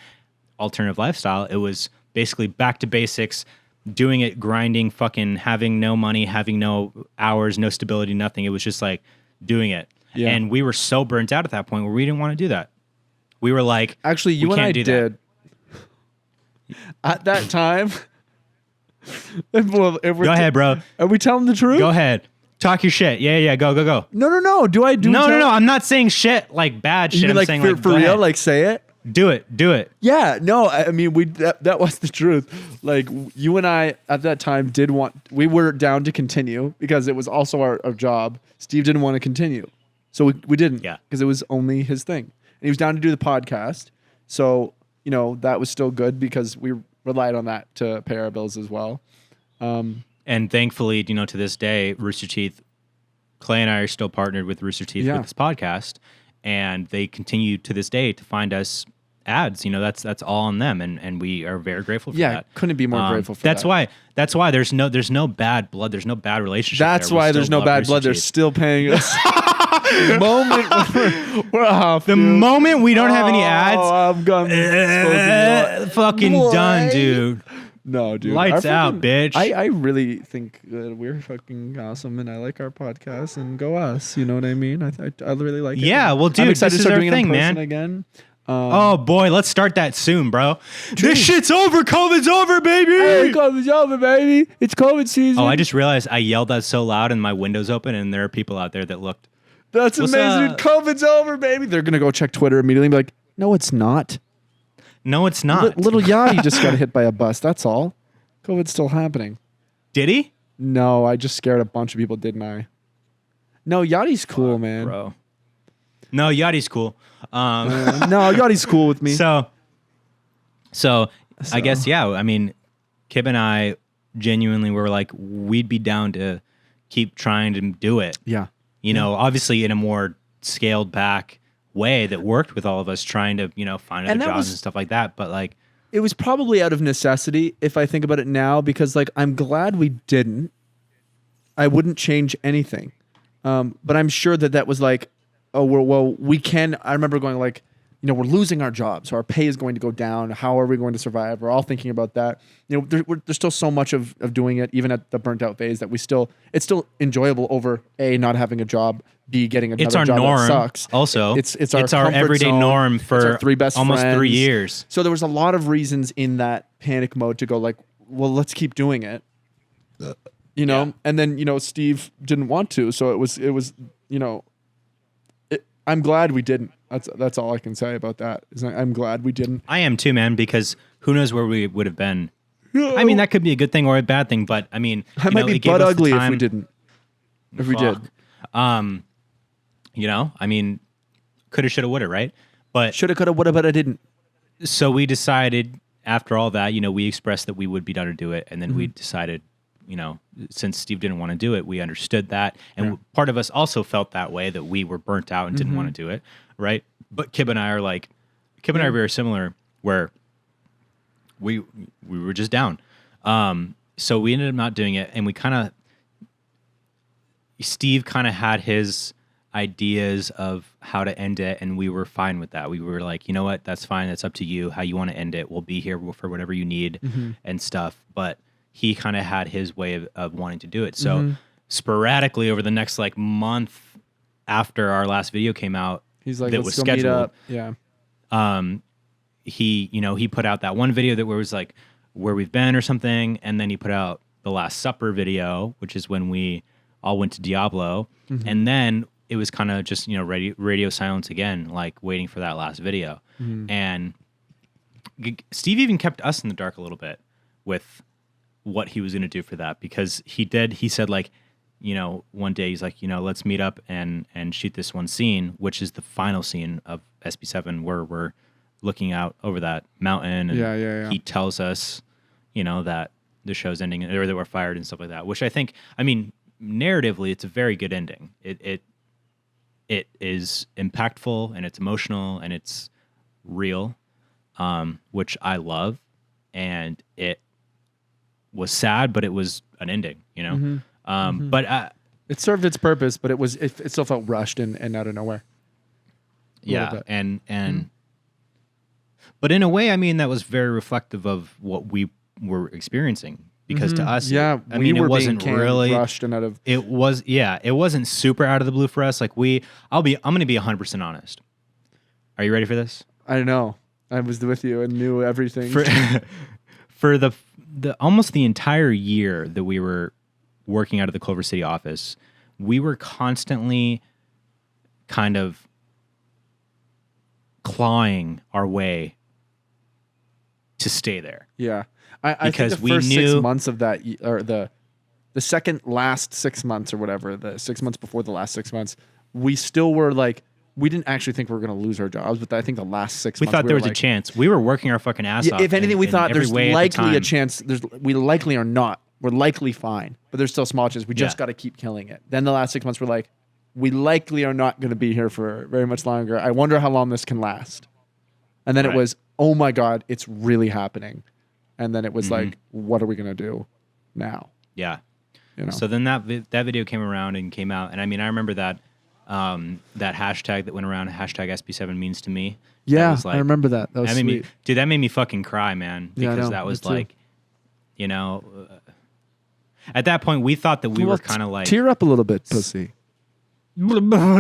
Speaker 1: alternative lifestyle, it was basically back to basics, doing it, grinding, fucking having no money, having no hours, no stability, nothing. It was just like doing it. Yeah. And we were so burnt out at that point where we didn't want to do that. We were like,
Speaker 2: actually, you and I did. At that time.
Speaker 1: Go ahead, bro.
Speaker 2: Are we telling the truth?
Speaker 1: Go ahead. Talk your shit. Yeah. Go.
Speaker 2: No. Do I do?
Speaker 1: No. I'm not saying shit like bad shit.
Speaker 2: You mean
Speaker 1: I'm
Speaker 2: like
Speaker 1: saying
Speaker 2: for real? Ahead. Like say it.
Speaker 1: Do it.
Speaker 2: Yeah. No. I mean, that was the truth. Like you and I at that time we were down to continue because it was also our job. Steve didn't want to continue, so we didn't.
Speaker 1: Yeah.
Speaker 2: Because it was only his thing, and he was down to do the podcast. So you know that was still good because we relied on that to pay our bills as well.
Speaker 1: And thankfully, you know, to this day, Rooster Teeth, Clay and I are still partnered with Rooster Teeth with this podcast, and they continue to this day to find us ads. You know, that's all on them, and we are very grateful for that. Yeah,
Speaker 2: couldn't be more grateful for that.
Speaker 1: That's why there's no bad blood. There's no bad relationship.
Speaker 2: That's why there's no bad blood. They're still paying us. The
Speaker 1: moment we don't have any ads,
Speaker 2: I'm gone.
Speaker 1: Fucking done, dude.
Speaker 2: No, dude.
Speaker 1: Lights out, bitch.
Speaker 2: I really think that we're fucking awesome, and I like our podcast, and go us. You know what I mean? I really like it.
Speaker 1: Yeah, well, dude,
Speaker 2: I'm excited
Speaker 1: this
Speaker 2: to start
Speaker 1: is our
Speaker 2: doing
Speaker 1: thing,
Speaker 2: it in person
Speaker 1: man.
Speaker 2: Again.
Speaker 1: Oh boy, let's start that soon, bro. This shit's over. COVID's over, baby.
Speaker 2: Hey, COVID's over, baby. It's COVID season.
Speaker 1: Oh, I just realized I yelled that so loud, and my window's open, and there are people out there that looked
Speaker 2: That's amazing. COVID's over, baby. They're going to go check Twitter immediately and be like, no, it's not.
Speaker 1: No, it's not.
Speaker 2: Little Yachty just got hit by a bus. That's all. COVID's still happening.
Speaker 1: Did he?
Speaker 2: No, I just scared a bunch of people, didn't I? No, Yachty's cool, man.
Speaker 1: Bro. No, Yachty's cool.
Speaker 2: No, Yachty's cool with me.
Speaker 1: So I guess, yeah, I mean, Kib and I genuinely were like, we'd be down to keep trying to do it.
Speaker 2: Yeah.
Speaker 1: You know, obviously in a more scaled back way that worked with all of us trying to, find other jobs and stuff like that. But like,
Speaker 2: it was probably out of necessity if I think about it now, because like, I'm glad we didn't. I wouldn't change anything. But I'm sure that was like, oh, we can. I remember going like, we're losing our jobs, so our pay is going to go down. How are we going to survive? We're all thinking about that. There's still so much of doing it, even at the burnt out phase, that it's still enjoyable over A, not having a job, B, getting another job
Speaker 1: norm,
Speaker 2: that sucks.
Speaker 1: Also,
Speaker 2: it's
Speaker 1: our everyday
Speaker 2: zone.
Speaker 1: norm for
Speaker 2: our 3 best
Speaker 1: almost
Speaker 2: friends.
Speaker 1: 3 years.
Speaker 2: So there was a lot of reasons in that panic mode to go like, well, let's keep doing it.
Speaker 1: Yeah.
Speaker 2: And then Steve didn't want to, so it was I'm glad we didn't. That's all I can say about that. I'm glad we didn't.
Speaker 1: I am too, man, because who knows where we would have been. I mean, that could be a good thing or a bad thing, but I mean,
Speaker 2: I might be butt ugly if we didn't. If we did.
Speaker 1: I mean, coulda, shoulda, woulda, right? But
Speaker 2: shoulda, coulda, woulda, but I didn't.
Speaker 1: So we decided after all that, we expressed that we would be down to do it, and then we decided, since Steve didn't want to do it, we understood that, and part of us also felt that way, that we were burnt out and didn't want to do it, right? But Kib and I are very similar, where we were just down. So we ended up not doing it, and Steve kind of had his ideas of how to end it, and we were fine with that. We were like, you know what, that's fine. That's up to you how you want to end it. We'll be here for whatever you need and stuff. But he kind of had his way of wanting to do it. So sporadically over the next month after our last video came out,
Speaker 2: he's like,
Speaker 1: that
Speaker 2: let's
Speaker 1: was
Speaker 2: go meet
Speaker 1: scheduled.
Speaker 2: up. Yeah.
Speaker 1: He put out that one video that was like where we've been or something, and then he put out the Last Supper video, which is when we all went to Diablo, and then it was kind of just radio silence again, like waiting for that last video. And Steve even kept us in the dark a little bit with what he was going to do for that, because he said one day he's like, let's meet up and shoot this one scene, which is the final scene of SB7, where we're looking out over that mountain, and he tells us that the show's ending, or that we're fired and stuff like that, which I think, narratively, it's a very good ending. It is impactful, and it's emotional, and it's real, which I love, and it was sad, but it was an ending, But
Speaker 2: it served its purpose, but it still felt rushed and out of nowhere.
Speaker 1: Yeah, and but in a way, that was very reflective of what we were experiencing, because to us, it wasn't really
Speaker 2: rushed and out of.
Speaker 1: It wasn't super out of the blue for us. Like I'm going to be 100% honest. Are you ready for this?
Speaker 2: I don't know. I was with you and knew everything.
Speaker 1: For the almost the entire year that we were working out of the Culver City office, we were constantly kind of clawing our way to stay there.
Speaker 2: Yeah. I think the first 6 months of that, or the second last 6 months or whatever, the 6 months before the last 6 months, we still were like, we didn't actually think we were going to lose our jobs, but I think the last 6 months
Speaker 1: we thought there was a chance. We were working our fucking ass off.
Speaker 2: If anything, we thought there's likely a chance. We likely are not. We're likely fine, but there's still a small chance. We just got to keep killing it. Then the last 6 months, we're like, we likely are not going to be here for very much longer. I wonder how long this can last. And then it was, oh my God, it's really happening. And then it was like, what are we going to do now?
Speaker 1: Yeah. So then that video came around and came out. And I remember that that hashtag that went around, hashtag SB7 means to me.
Speaker 2: Yeah, I remember that. That was sweet.
Speaker 1: That made me fucking cry, man. Because that was like, at that point we thought that we were kind of like...
Speaker 2: Tear up a little bit, pussy.
Speaker 1: We'll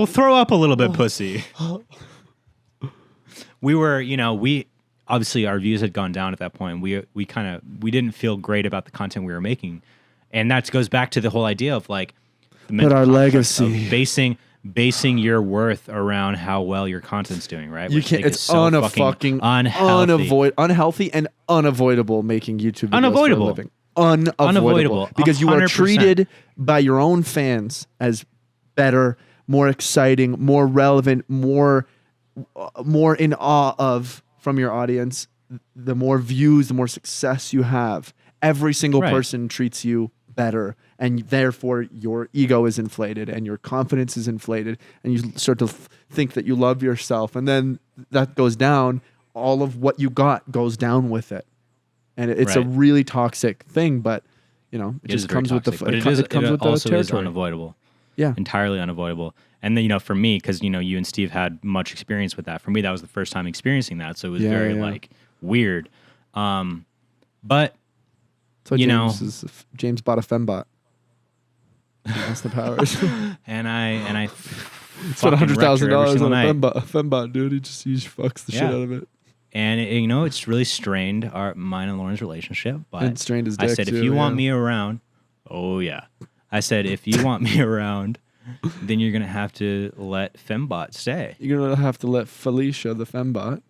Speaker 1: throw up a little bit, pussy. We were, we obviously our views had gone down at that point. We didn't feel great about the content we were making, And that goes back to the whole idea of like
Speaker 2: but our legacy,
Speaker 1: basing your worth around how well your content's doing, right?
Speaker 2: You can't. It's so fucking unhealthy and unavoidable making YouTube videos for a living. Unavoidable because 100%. You are treated by your own fans as better, more exciting, more relevant, more in awe of from your audience. The more views, the more success you have. Every single person treats you better, and therefore your ego is inflated and your confidence is inflated, and you start to think that you love yourself, and then that goes down. All of what you got goes down with it, and it's a really toxic thing. But it just comes with the.
Speaker 1: But it also is unavoidable.
Speaker 2: Yeah,
Speaker 1: entirely unavoidable. And then for me, because you and Steve had much experience with that. For me, that was the first time experiencing that, so it was very like weird. But
Speaker 2: so James bought a fembot. That's the powers.
Speaker 1: and I
Speaker 2: spent $100,000 on a fembot, dude. He fucks the shit out of it.
Speaker 1: And it's really strained mine and Lauren's relationship. But
Speaker 2: and strained his dick
Speaker 1: I said, if you want me around, I said, if you want me around, then you're gonna have to let fembot stay.
Speaker 2: You're gonna have to let Felicia, the fembot,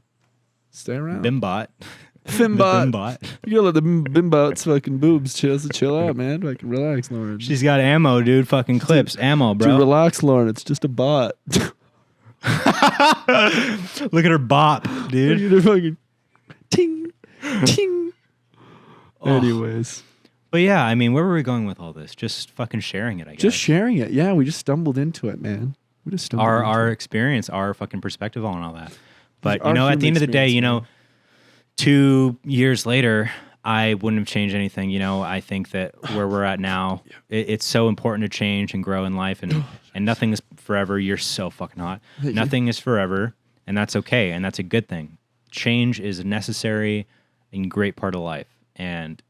Speaker 2: stay around.
Speaker 1: Bimbot.
Speaker 2: Fimbot. You gotta let the bimbot's fucking boobs chill out, man. Fucking relax, Lauren.
Speaker 1: She's got ammo, dude. Fucking clips. Ammo, bro.
Speaker 2: Dude, relax, Lauren. It's just a bot.
Speaker 1: Look at her bop, dude.
Speaker 2: Look at her fucking ting, ting. Anyways.
Speaker 1: But yeah, I mean, where were we going with all this? Just fucking sharing it, I guess.
Speaker 2: Just sharing it. Yeah, we just stumbled into it, man. We just stumbled into
Speaker 1: our experience, our fucking perspective on all that. But, at the end of the day, 2 years later, I wouldn't have changed anything. I think that where we're at now, it's so important to change and grow in life, and nothing is forever. You're so fucking hot. Nothing is forever, and that's okay, and that's a good thing. Change is a necessary and great part of life, and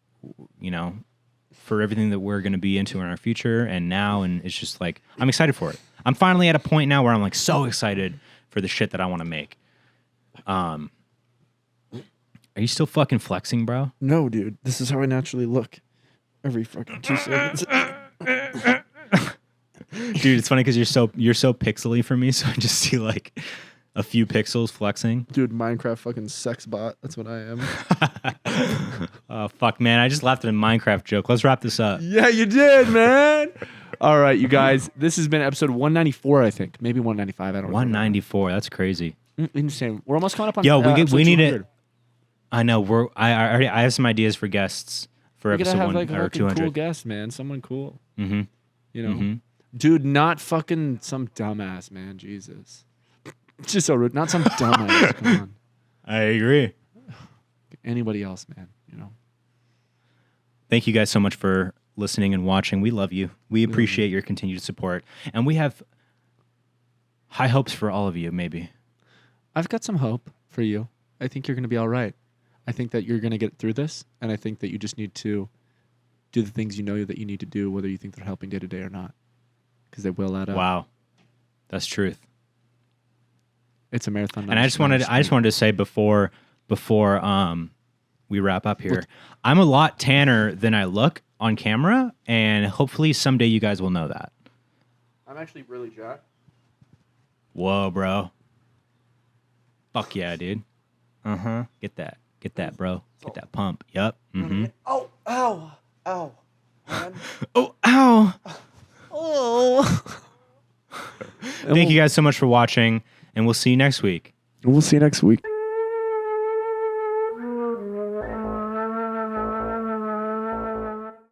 Speaker 1: for everything that we're going to be into in our future and now, and it's just like I'm excited for it. I'm finally at a point now where I'm like so excited for the shit that I want to make. Are you still fucking flexing, bro?
Speaker 2: No, dude. This is how I naturally look. Every fucking 2 seconds.
Speaker 1: Dude, it's funny because you're so pixely for me, so I just see like a few pixels flexing.
Speaker 2: Dude, Minecraft fucking sex bot. That's what I am.
Speaker 1: Oh fuck, man! I just laughed at a Minecraft joke. Let's wrap this up.
Speaker 2: Yeah, you did, man. All right, you guys. This has been episode 194, I think. Maybe 195. I don't know.
Speaker 1: 194. That's crazy.
Speaker 2: Insane. We're almost coming up on.
Speaker 1: Yo, we need it. I know. I have some ideas for guests for episode 1
Speaker 2: like
Speaker 1: or 200.
Speaker 2: Cool guest, man. Someone cool.
Speaker 1: Mm-hmm.
Speaker 2: Dude, not fucking some dumbass, man. Jesus. Just so rude. Not some dumbass. Come on.
Speaker 1: I agree.
Speaker 2: Anybody else, man.
Speaker 1: Thank you guys so much for listening and watching. We love you. We appreciate your continued support, and we have high hopes for all of you. Maybe.
Speaker 2: I've got some hope for you. I think you're going to be all right. I think that you're going to get through this, and I think that you just need to do the things that you need to do, whether you think they're helping day to day or not, because they will add up.
Speaker 1: Wow, that's truth.
Speaker 2: It's a marathon.
Speaker 1: And I just wanted to say before we wrap up here, I'm a lot tanner than I look on camera, and hopefully someday you guys will know that.
Speaker 2: I'm actually really jacked.
Speaker 1: Whoa, bro. Fuck yeah, dude. Uh-huh. Get that, bro. Get that pump. Yup. Mm-hmm.
Speaker 2: Oh, ow. Ow. Man.
Speaker 1: Oh, ow.
Speaker 2: Oh.
Speaker 1: Thank you guys so much for watching, and we'll see you next week.